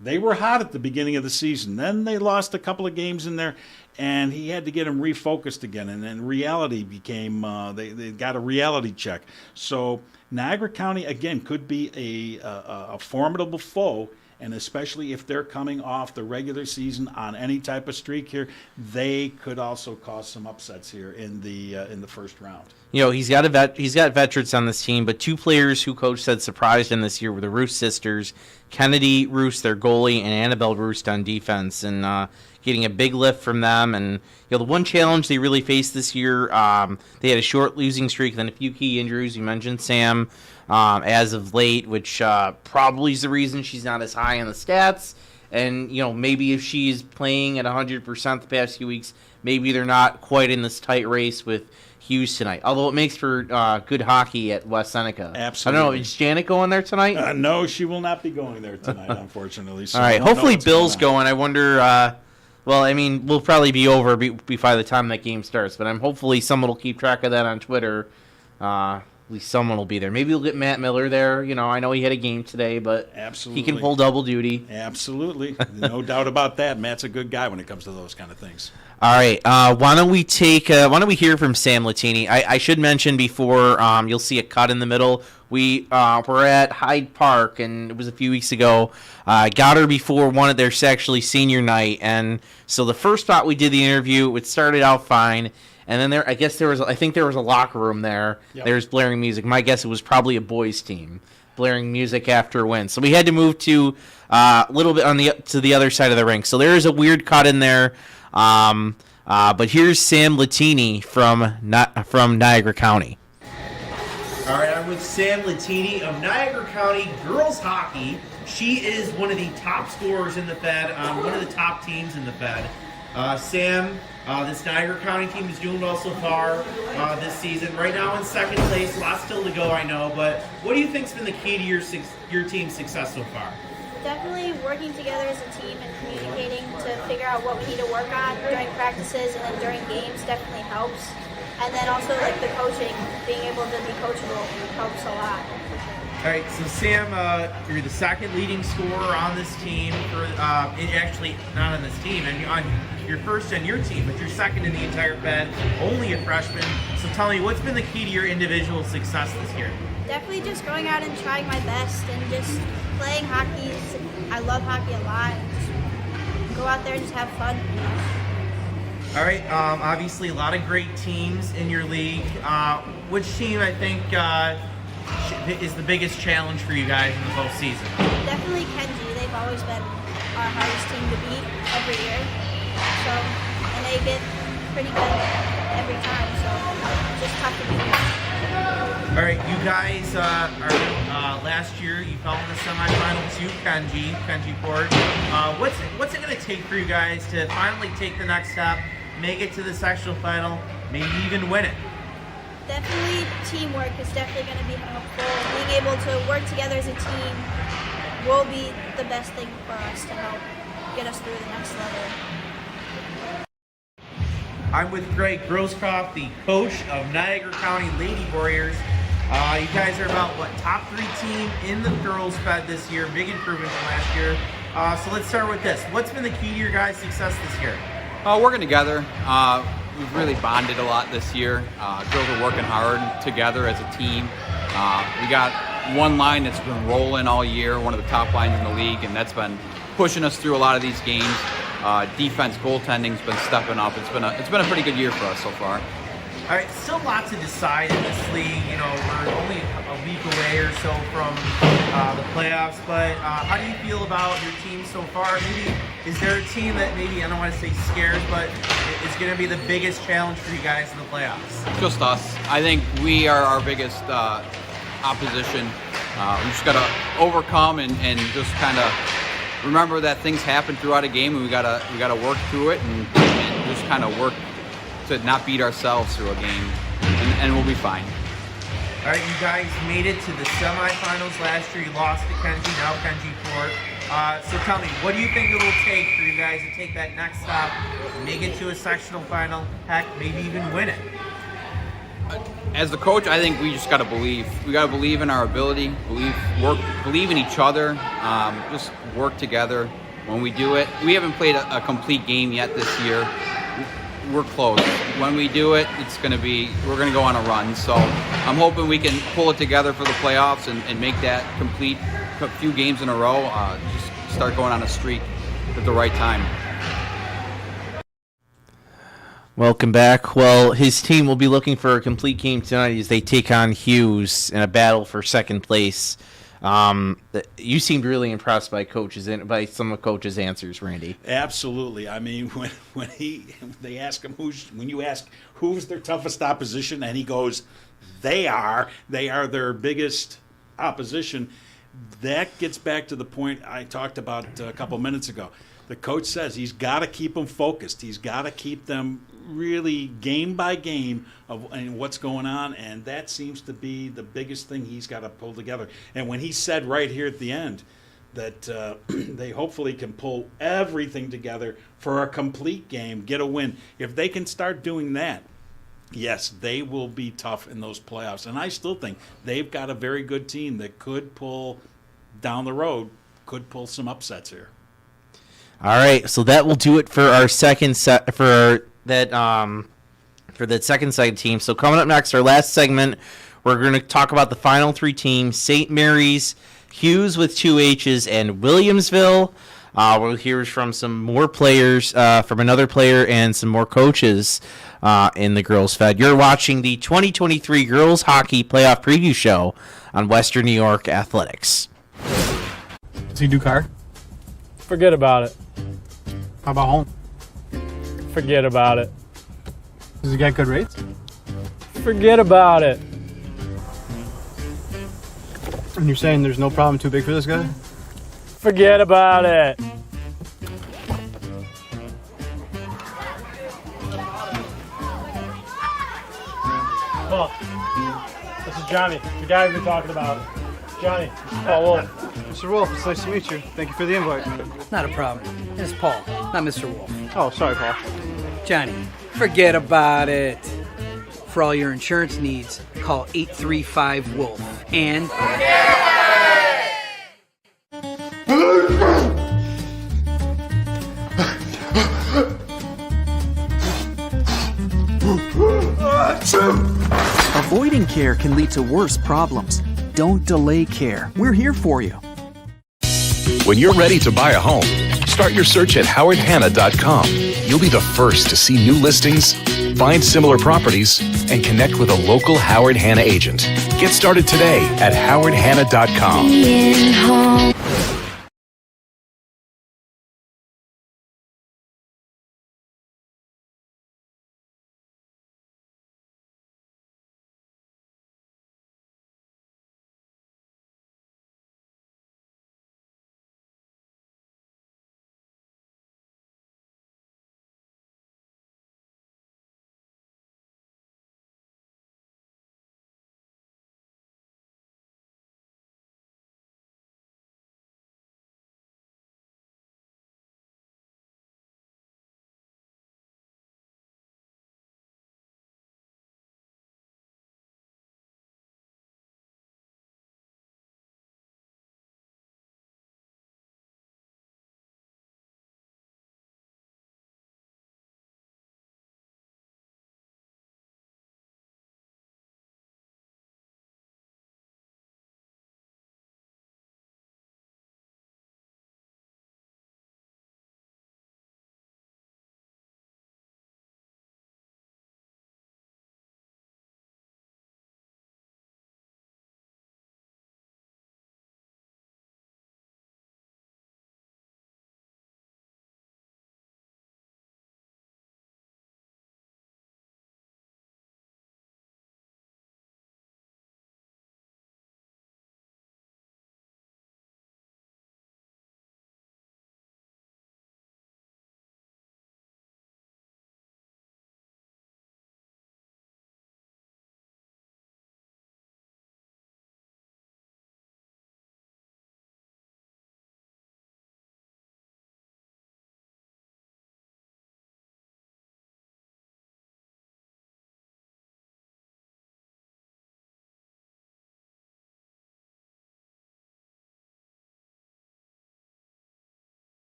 They were hot at the beginning of the season. Then they lost a couple of games in there, and he had to get them refocused again. And then reality became, they got a reality check. So Niagara County, again, could be a formidable foe. And especially if they're coming off the regular season on any type of streak here, they could also cause some upsets here in the first round. He's got veterans on this team, but 2 players who coach said surprised him this year were the Roost sisters, Kennedy Roost, their goalie, and Annabelle Roost on defense, and getting a big lift from them. And the one challenge they really faced this year, they had a short losing streak, then a few key injuries. You mentioned Sam as of late, which probably is the reason she's not as high in the stats. And maybe if she's playing at 100% the past few weeks, maybe they're not quite in this tight race with Hughes tonight. Although it makes for good hockey at West Seneca. Absolutely. I don't know. Is Janet going there tonight? No, she will not be going there tonight, unfortunately. So all right. Hopefully Bill's going. I wonder. We'll probably be over by the time that game starts. But hopefully someone will keep track of that on Twitter. At least someone will be there. Maybe we'll get Matt Miller there. I know he had a game today, but absolutely, he can pull double duty. Absolutely. No doubt about that. Matt's a good guy when it comes to those kind of things. All right. Why don't we hear from Sam Latini? I should mention before, you'll see a cut in the middle. We're at Hyde Park, and it was a few weeks ago. Got her before one of their actually senior night, and so the first spot we did the interview, it started out fine. And then I think there was a locker room there. Yep. There was blaring music. My guess it was probably a boys' team. blaring music after a win. So we had to move to a little bit to the other side of the rink. So there is a weird cut in there. But here's Sam Latini from Niagara County. All right, I'm with Sam Latini of Niagara County girls hockey. She is one of the top scorers in the Fed, one of the top teams in the Fed. Sam, this Niagara County team is doing well so far this season. Right now in second place, lots still to go, I know. But what do you think's been the key to your team's success so far? Definitely working together as a team and communicating to figure out what we need to work on during practices and then during games definitely helps. And then also like the coaching, being able to be coachable helps a lot. All right, so Sam, you're the second leading scorer on this team. Actually, not on this team, and on your first on your team, but you're second in the entire Fed, only a freshman. So tell me, what's been the key to your individual success this year? Definitely just going out and trying my best and just playing hockey. I love hockey a lot. Just go out there and just have fun. All right, obviously a lot of great teams in your league. Which team, I think, is the biggest challenge for you guys in the postseason? Definitely Kenji. They've always been our hardest team to beat every year. So, and they get pretty good every time. So, it's just tough to beat them. All right, you guys last year you fell in the semifinal to Kenji-Port. What's it going to take for you guys to finally take the next step, make it to the sectional final, maybe even win it? Definitely teamwork is definitely going to be helpful. Being able to work together as a team will be the best thing for us to help get us through the next level. I'm with Greg Grosskopf, the coach of Niagara County Lady Warriors. You guys are about, top 3 team in the girls' Fed this year. Big improvement from last year. So let's start with this. What's been the key to your guys' success this year? Working together. We've really bonded a lot this year. Girls are working hard together as a team. We got one line that's been rolling all year, one of the top lines in the league, and that's been pushing us through a lot of these games. Defense, goaltending's been stepping up. It's been a pretty good year for us so far. All right, still lots to decide in this league. You know, we're only a week away or so from the playoffs. But how do you feel about your team so far? Maybe is there a team that maybe, I don't want to say scares, but is going to be the biggest challenge for you guys in the playoffs? Just us. I think we are our biggest opposition. We just got to overcome and just kind of remember that things happen throughout a game, and we gotta work through it and just kind of work to not beat ourselves through a game, and we'll be fine. All right, you guys made it to the semifinals last year. You lost to Kenji, now Kenji-Port. So tell me, what do you think it will take for you guys to take that next step, make it to a sectional final, heck, maybe even win it? As the coach, I think we just got to believe. We got to believe in our ability, believe in each other, just work together. When we do it, we haven't played a complete game yet this year. We're close. When we do it, we're going to go on a run. So I'm hoping we can pull it together for the playoffs and make that complete a few games in a row, just start going on a streak at the right time. Welcome back. Well, his team will be looking for a complete game tonight as they take on Hughes in a battle for second place. You seemed really impressed by some of Coach's answers, Randy. Absolutely. I mean, when they ask him when you ask who's their toughest opposition, and he goes, they are their biggest opposition. That gets back to the point I talked about a couple minutes ago. The coach says he's got to keep them focused. He's got to keep them really game by game and what's going on, and that seems to be the biggest thing he's got to pull together. And when he said right here at the end that they hopefully can pull everything together for a complete game, get a win, if they can start doing that, yes, they will be tough in those playoffs. And I still think they've got a very good team that could pull down the road, could pull some upsets here. All right, so that will do it for our second set for that second side team. So coming up next, our last segment, we're going to talk about the final 3 teams: St. Mary's, Hughes with 2 H's, and Williamsville. We'll hear from some more players, from another player, and some more coaches in the Girls Fed. You're watching the 2023 Girls Hockey Playoff Preview Show on Western New York Athletics. Does he do car? Forget about it. How about home? Forget about it. Does he get good rates? Forget about it. And you're saying there's no problem too big for this guy? Forget about it. Paul, this is Johnny, the guy we've been talking about. Johnny, Paul Wolf. Mr. Wolf, it's nice to meet you. Thank you for the invite. Not a problem. It's Paul, not Mr. Wolf. Oh, sorry, Paul. Johnny, forget about it. For all your insurance needs, call 835-WOLF and... Avoiding care can lead to worse problems. Don't delay care. We're here for you. When you're ready to buy a home, start your search at howardhanna.com. You'll be the first to see new listings, find similar properties, and connect with a local Howard Hanna agent. Get started today at howardhanna.com.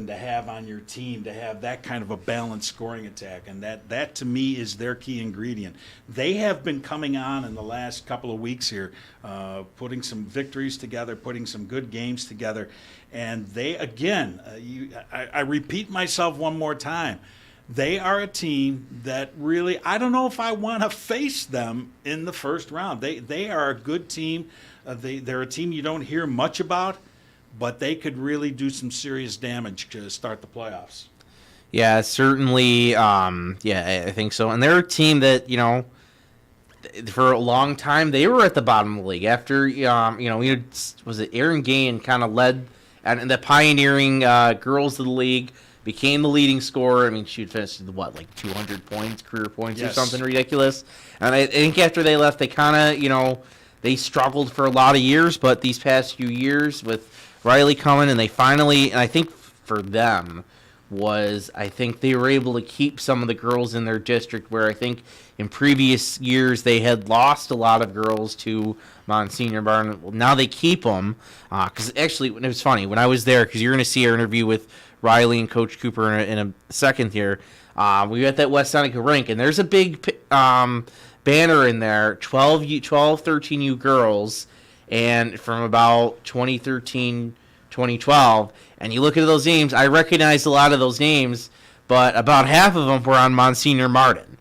something to have on your team, to have that kind of a balanced scoring attack, and that to me is their key ingredient. They have been coming on in the last couple of weeks here, putting some victories together, putting some good games together, and they, again, I repeat myself one more time, they are a team that really, I don't know if I want to face them in the first round. They are a good team. They're a team you don't hear much about, but they could really do some serious damage to start the playoffs. Yeah, certainly. I think so. And they're a team that, for a long time, they were at the bottom of the league. After, was it Aaron Gain kind of led, and the pioneering girls of the league became the leading scorer. I mean, she finished with 200 points, career points, or something ridiculous. And I think after they left, they kind of, they struggled for a lot of years, but these past few years with Riley coming, and they finally, and I think for them I think they were able to keep some of the girls in their district, where I think in previous years they had lost a lot of girls to Monsignor Barn. Well, now they keep them, because actually it was funny when I was there, because you're going to see our interview with Riley and Coach Cooper in a second here. We were at that West Seneca rink, and there's a big banner in there, 12, 13U girls, and from about 2013, 2012, and you look at those names, I recognized a lot of those names, but about half of them were on Monsignor Martin.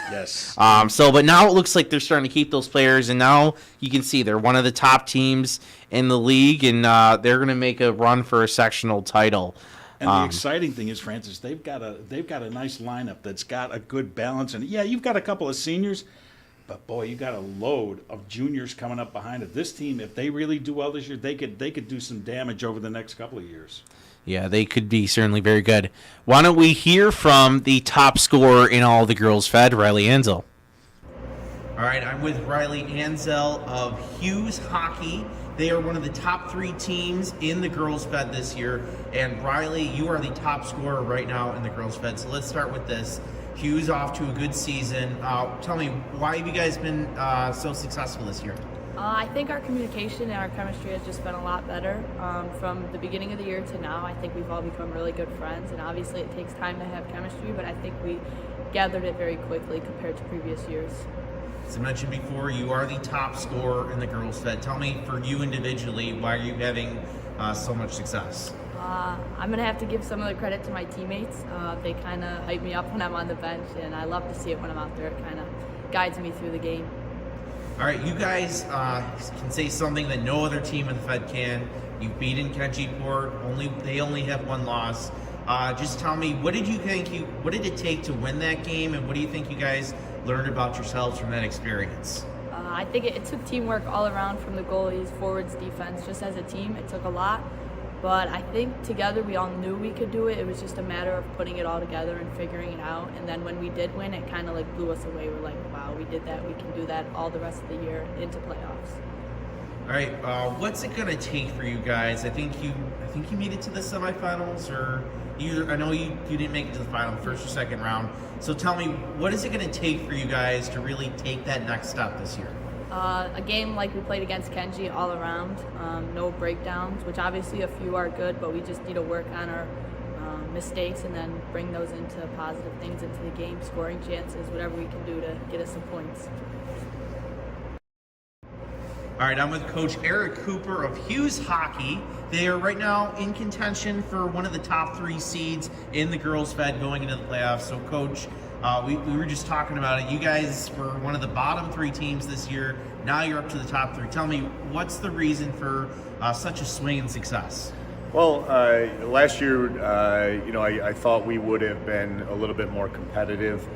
Yes. But now it looks like they're starting to keep those players, and now you can see they're one of the top teams in the league, and they're going to make a run for a sectional title. And the exciting thing is, Francis, they've got a nice lineup that's got a good balance. And yeah, you've got a couple of seniors, but boy, you got a load of juniors coming up behind it. This team, if they really do well this year, they could do some damage over the next couple of years. Yeah, they could be certainly very good. Why don't we hear from the top scorer in all the girls fed, Riley Ansell? All right, I'm with Riley Ansell of Hughes Hockey. They are one of the top 3 teams in the girls fed this year. And Riley, you are the top scorer right now in the girls fed. So let's start with this. Hughes off to a good season. Tell me, why have you guys been so successful this year? I think our communication and our chemistry has just been a lot better from the beginning of the year to now. I think we've all become really good friends, and obviously it takes time to have chemistry, but I think we gathered it very quickly compared to previous years. As I mentioned before, you are the top scorer in the girls fed. Tell me, for you individually, why are you having so much success? I'm going to have to give some of the credit to my teammates. They kind of hype me up when I'm on the bench, and I love to see it when I'm out there. It kind of guides me through the game. All right, you guys can say something that no other team in the Fed can. You've beaten Kenjieport. They only have one loss. Just tell me, what did it take to win that game, and what do you think you guys learned about yourselves from that experience? I think it took teamwork all around, from the goalies, forwards, defense. Just as a team, it took a lot. But I think together we all knew we could do it. It was just a matter of putting it all together and figuring it out. And then when we did win, it kind of blew us away. We're like, wow, we did that. We can do that all the rest of the year into playoffs. All right, what's it gonna take for you guys? I think you made it to the semifinals, or I know you didn't make it to the final, first or second round. So tell me, what is it gonna take for you guys to really take that next step this year? A game like we played against Kenji, all around, no breakdowns, which obviously a few are good, but we just need to work on our mistakes and then bring those into positive things into the game, scoring chances, whatever we can do to get us some points. All right, I'm with Coach Eric Cooper of Hughes Hockey. They are right now in contention for one of the top 3 seeds in the girls' fed going into the playoffs. So, Coach, we were just talking about it. You guys were one of the bottom 3 teams this year. Now you're up to the top 3. Tell me, what's the reason for such a swing in success? Well, last year, I thought we would have been a little bit more competitive.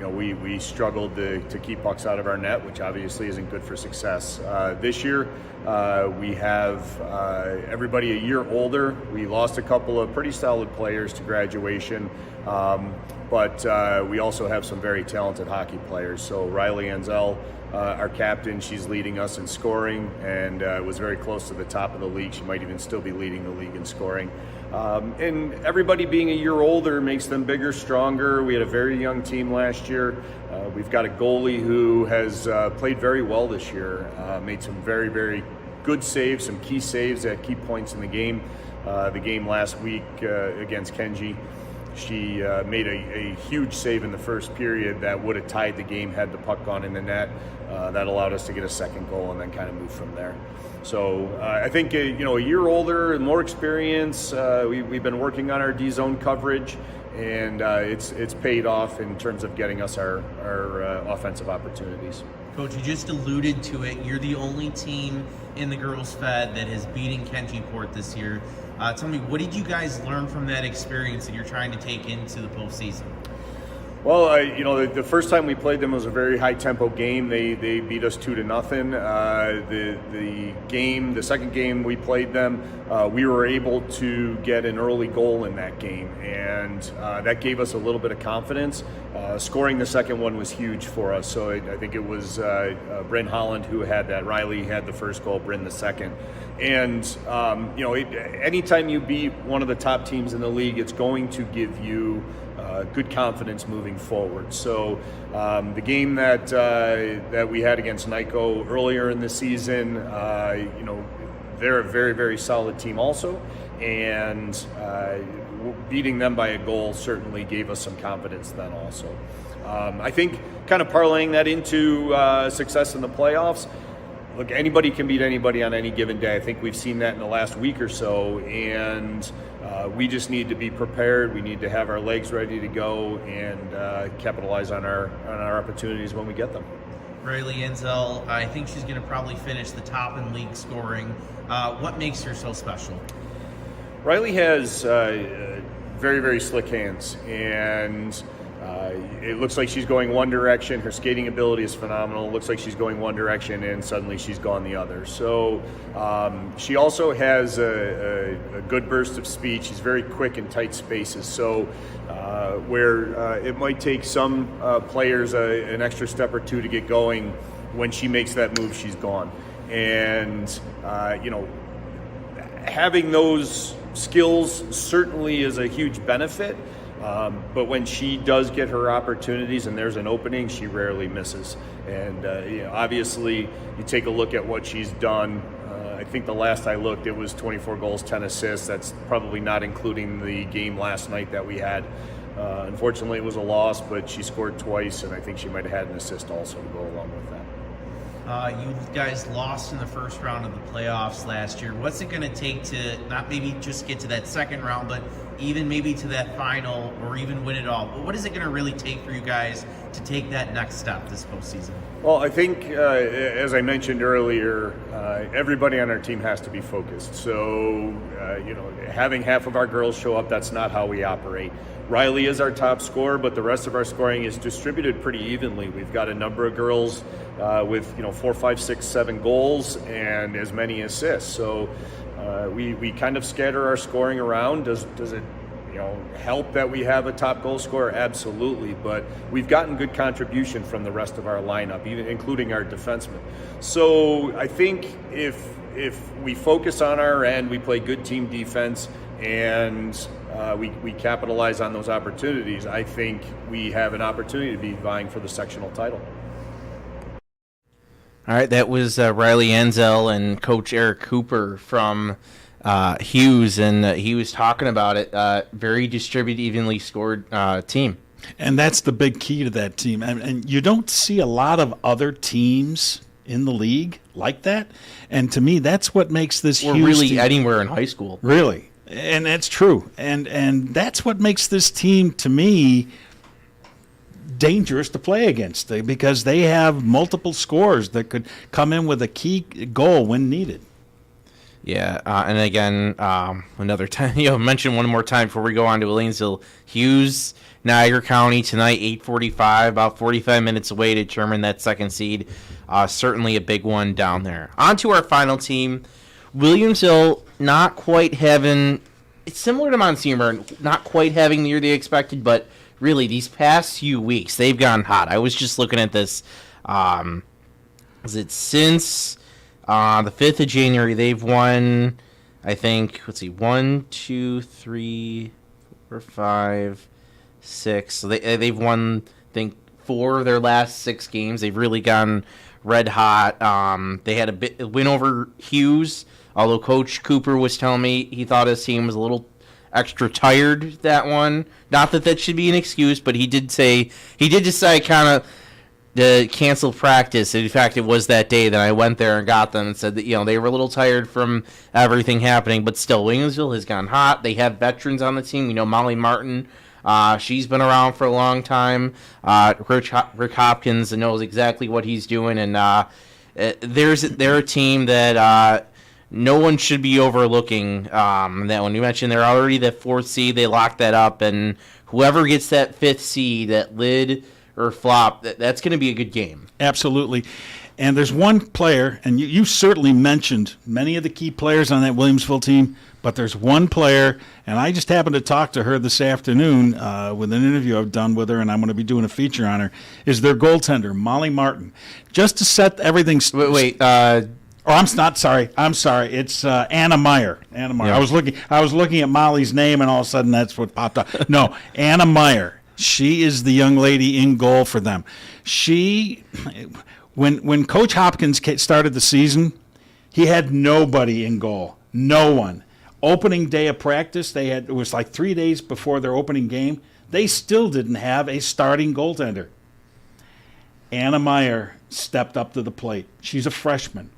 We struggled to keep pucks out of our net, which obviously isn't good for success. This year, we have everybody a year older. We lost a couple of pretty solid players to graduation, but we also have some very talented hockey players. So Riley Ansell, our captain, she's leading us in scoring and was very close to the top of the league. She might even still be leading the league in scoring. And everybody being a year older makes them bigger, stronger. We had a very young team last year. We've got a goalie who has played very well this year, made some very, very good saves, some key saves at key points in the game. the game last week against Kenji. She made a huge save in the first period that would have tied the game had the puck gone in the net. That allowed us to get a second goal and then kind of move from there. So I think a year older, more experience. We've been working on our D-zone coverage, and it's paid off in terms of getting us our offensive opportunities. Coach, you just alluded to it. You're the only team in the Girls Fed that has beaten Kenji-Port this year. Tell me, what did you guys learn from that experience that you're trying to take into the postseason? Well, the first time we played them was a very high-tempo game. They beat us 2-0. The second game we played them, we were able to get an early goal in that game, and that gave us a little bit of confidence. Scoring the second one was huge for us. So I think it was Bryn Holland who had that. Riley had the first goal, Bryn the second. And anytime you beat one of the top teams in the league, it's going to give you good confidence moving forward. So the game that we had against Nyko earlier in the season, they're a very, very solid team also, and beating them by a goal certainly gave us some confidence then also. I think kind of parlaying that into success in the playoffs. Look, anybody can beat anybody on any given day. I think we've seen that in the last week or so, and we just need to be prepared. We need to have our legs ready to go and capitalize on our opportunities when we get them. Riley Enzel, I think she's going to probably finish the top in league scoring. What makes her so special? Riley has very, very slick hands, and it looks like she's going one direction. Her skating ability is phenomenal. It looks like she's going one direction, and suddenly she's gone the other. So she also has a good burst of speed. She's very quick in tight spaces. So where it might take some players an extra step or two to get going, when she makes that move, she's gone. And, having those skills certainly is a huge benefit. But when she does get her opportunities and there's an opening, she rarely misses. And obviously, you take a look at what she's done. I think the last I looked, it was 24 goals, 10 assists. That's probably not including the game last night that we had. Unfortunately, it was a loss, but she scored twice, and I think she might have had an assist also to go along with that. You guys lost in the first round of the playoffs last year. What's it going to take to not maybe just get to that second round, but even maybe to that final or even win it all? What is it going to really take for you guys to take that next step this postseason? Well, I think, as I mentioned earlier, everybody on our team has to be focused. So, having half of our girls show up, that's not how we operate. Riley is our top scorer, but the rest of our scoring is distributed pretty evenly. We've got a number of girls with 4, 5, 6, 7 goals and as many assists. So we kind of scatter our scoring around. Does it help that we have a top goal scorer? Absolutely, but we've gotten good contribution from the rest of our lineup, even including our defensemen. So I think if we focus on our end, we play good team defense, and we capitalize on those opportunities, I think we have an opportunity to be vying for the sectional title. All right, that was Riley Enzel and Coach Eric Cooper from Hughes, and he was talking about it. Very distributed, evenly scored team. And that's the big key to that team. And you don't see a lot of other teams in the league like that. And to me, that's what makes this or Hughes really team. anywhere in high school. Really. And that's true. And that's what makes this team, to me, dangerous to play against, because they have multiple scorers that could come in with a key goal when needed. Yeah, and again, another time, mention one more time before we go on to Elainesville. Hughes, Niagara County tonight, 8:45, about 45 minutes away to determine that second seed. Certainly a big one down there. On to our final team, Williamsville, not quite having, it's similar to Monsignor, not quite having the year they expected, but really these past few weeks, they've gone hot. I was just looking at this. Is it since the 5th of January, they've won, I think, 1, 2, 3, 4, 5, 6. So they've won, I think, 4 of their last 6 games. They've really gone red hot. They had a win over Hughes, although Coach Cooper was telling me he thought his team was a little extra tired that one. Not that should be an excuse, but he did decide kind of to cancel practice. In fact, it was that day that I went there and got them and said that they were a little tired from everything happening, but still, Williamsville has gone hot. They have veterans on the team. We know Molly Martin. She's been around for a long time. Rick Hopkins knows exactly what he's doing, and they're a team that no one should be overlooking. That one you mentioned, they're already the 4th seed. They locked that up, and whoever gets that 5th seed, that lid or flop, that's going to be a good game. Absolutely. And there's one player, and you certainly mentioned many of the key players on that Williamsville team, but there's one player, and I just happened to talk to her this afternoon with an interview I've done with her, and I'm going to be doing a feature on her, is their goaltender, Molly Martin. Just to set everything... I'm not sorry. I'm sorry. It's Anna Meyer. Anna Meyer. Yeah. I was looking at Molly's name, and all of a sudden that's what popped up. No, Anna Meyer. She is the young lady in goal for them. When Coach Hopkins started the season, he had nobody in goal. No one. Opening day of practice, it was like 3 days before their opening game. They still didn't have a starting goaltender. Anna Meyer stepped up to the plate. She's a freshman.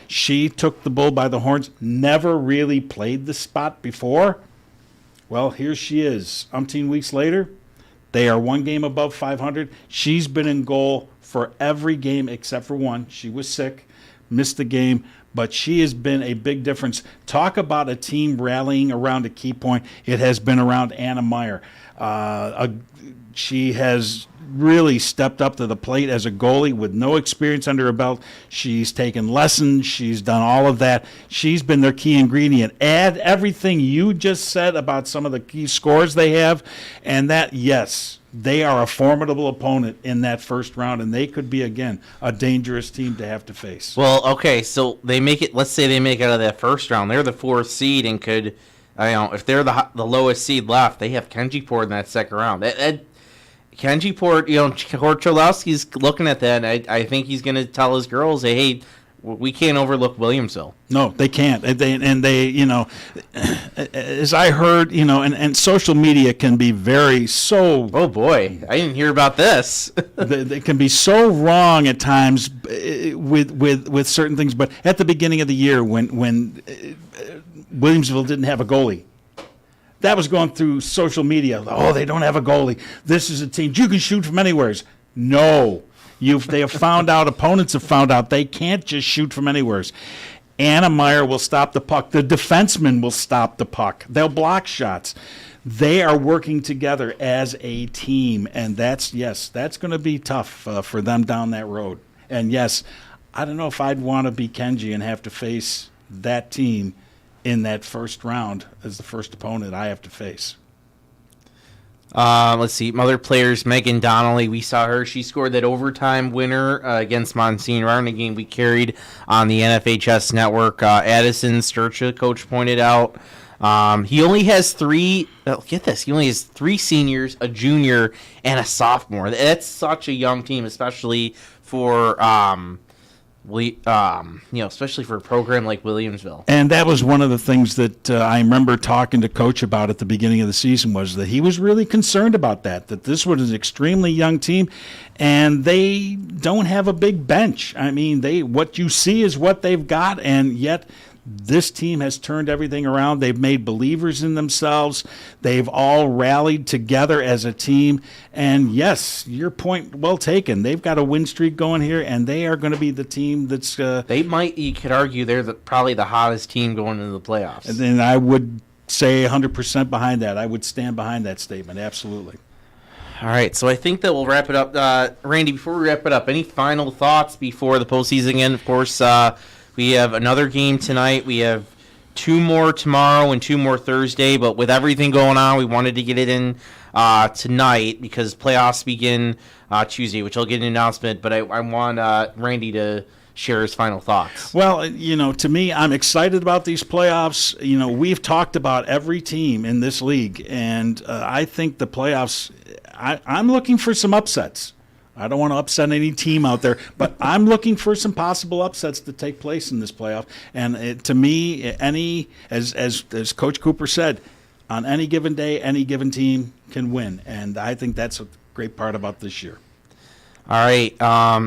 She took the bull by the horns, never really played the spot before. Well, here she is. Umpteen weeks later, they are 1 game above 500. She's been in goal for every game except for one. She was sick, missed the game, but she has been a big difference. Talk about a team rallying around a key point. It has been around Anna Meyer. She has really stepped up to the plate as a goalie with no experience under her belt. She's taken lessons. She's done all of that. She's been their key ingredient. Add everything you just said about some of the key scores they have, and that, yes, they are a formidable opponent in that first round, and they could be, again, a dangerous team to have to face. Well, okay, so let's say they make it out of that first round. They're the 4th seed and could, if they're the lowest seed left, they have Kenji-Port in that second round. Kenji-Port, Korchalowski's looking at that, and I think he's going to tell his girls, hey, we can't overlook Williamsville. No, they can't. They as I heard, and social media can be Oh boy, I didn't hear about this. They can be so wrong at times with certain things. But at the beginning of the year, when Williamsville didn't have a goalie, that was going through social media. Oh, they don't have a goalie. This is a team. You can shoot from anywhere. No. They have found out, opponents have found out, they can't just shoot from anywhere. Anna Meyer will stop the puck. The defensemen will stop the puck. They'll block shots. They are working together as a team, and that's going to be tough for them down that road. And yes, I don't know if I'd want to be Kenji and have to face that team in that first round as the first opponent I have to face. Let's see. Other players, Megan Donnelly, we saw her. She scored that overtime winner against Monsignor in a game we carried on the NFHS network. Addison Sturcha, coach pointed out. He only has 3, get this, he only has 3 seniors, a junior, and a sophomore. That's such a young team, especially for especially for a program like Williamsville. And that was one of the things that I remember talking to Coach about at the beginning of the season, was that he was really concerned about that this was an extremely young team, and they don't have a big bench. I mean, what you see is what they've got, and yet this team has turned everything around. They've made believers in themselves. They've all rallied together as a team. And yes, your point well taken. They've got a win streak going here, and they are going to be the team that's... you could argue they're probably the hottest team going into the playoffs. And then I would say 100% behind that. I would stand behind that statement, absolutely. All right, so I think that we'll wrap it up. Randy, before we wrap it up, any final thoughts before the postseason again? Of course, we have another game tonight. We have 2 more tomorrow and 2 more Thursday. But with everything going on, we wanted to get it in tonight because playoffs begin Tuesday, which I'll get an announcement. But I want Randy to share his final thoughts. Well, to me, I'm excited about these playoffs. We've talked about every team in this league, and I think the playoffs, I'm looking for some upsets. I don't want to upset any team out there, but I'm looking for some possible upsets to take place in this playoff. And to me, as Coach Cooper said, on any given day, any given team can win. And I think that's a great part about this year. All right.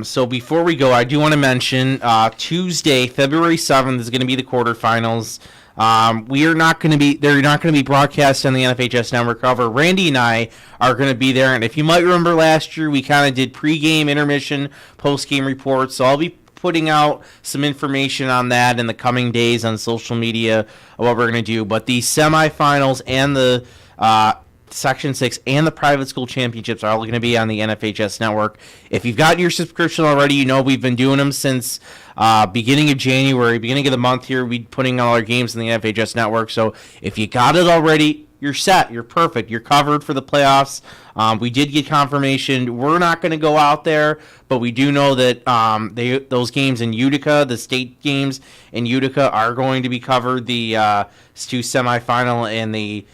So before we go, I do want to mention Tuesday, February 7th is going to be the quarterfinals. They're not going to be broadcast on the NFHS Network. However, Randy and I are going to be there. And if you might remember last year, we kind of did pregame, intermission, postgame reports. So I'll be putting out some information on that in the coming days on social media of what we're going to do. But the semifinals and the Section 6 and the private school championships are all going to be on the NFHS Network. If you've got your subscription already, you know we've been doing them since beginning of January, beginning of the month here. We're putting all our games in the NFHS Network. So if you got it already, you're set. You're perfect. You're covered for the playoffs. We did get confirmation. We're not going to go out there, but we do know that those games in Utica, the state games in Utica, are going to be covered. The two semifinal and the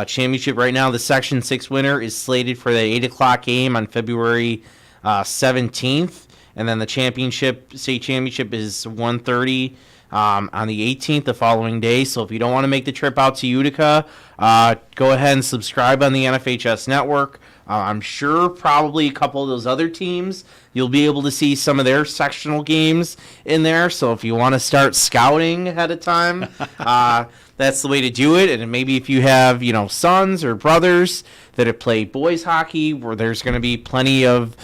championship. Right now, the Section 6 winner is slated for the 8 o'clock game on February 17th. And then the state championship is 1:30 on the 18th, the following day. So if you don't want to make the trip out to Utica, go ahead and subscribe on the NFHS Network. I'm sure probably a couple of those other teams, you'll be able to see some of their sectional games in there. So if you want to start scouting ahead of time, that's the way to do it. And maybe if you have, sons or brothers that have played boys hockey, where there's going to be plenty of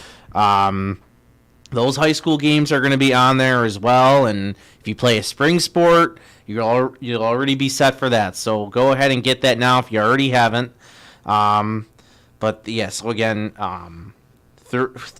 those high school games are going to be on there as well. And if you play a spring sport, you'll already be set for that. So go ahead and get that now if you already haven't. But yes, so again,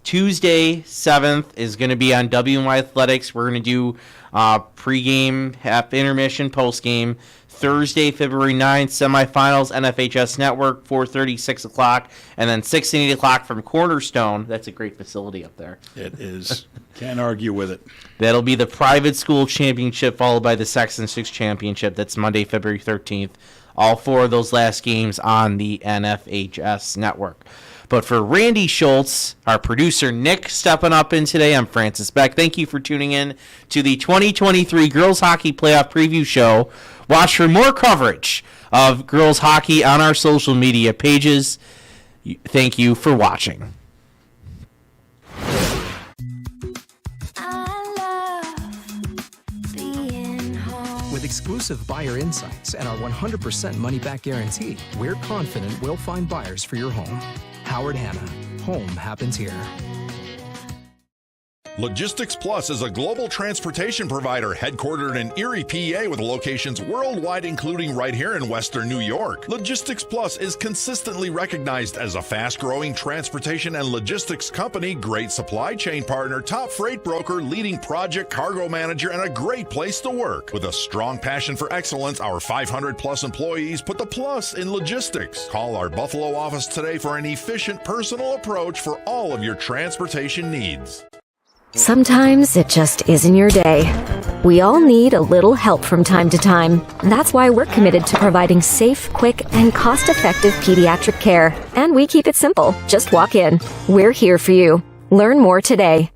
Tuesday 7th is going to be on WNY Athletics. We're going to do pregame, half intermission, postgame. Thursday, February 9th, semifinals, NFHS Network, 4:30, 6 o'clock, and then 6 and 8 o'clock from Cornerstone. That's a great facility up there. It is. Can't argue with it. That'll be the private school championship, followed by the Section 6 championship. That's Monday, February 13th. All four of those last games on the NFHS Network. But for Randy Schultz, our producer Nick stepping up in today, I'm Francis Beck. Thank you for tuning in to the 2023 Girls Hockey Playoff Preview Show. Watch for more coverage of girls hockey on our social media pages. Thank you for watching. With exclusive buyer insights and our 100% money-back guarantee, we're confident we'll find buyers for your home. Howard Hanna. Home happens here. Logistics Plus is a global transportation provider headquartered in Erie, PA, with locations worldwide, including right here in Western New York. Logistics Plus is consistently recognized as a fast-growing transportation and logistics company, great supply chain partner, top freight broker, leading project cargo manager, and a great place to work. With a strong passion for excellence, our 500-plus employees put the plus in logistics. Call our Buffalo office today for an efficient, personal approach for all of your transportation needs. Sometimes it just isn't your day. We all need a little help from time to time. That's why we're committed to providing safe, quick, and cost-effective pediatric care. And we keep it simple. Just walk in. We're here for you. Learn more today.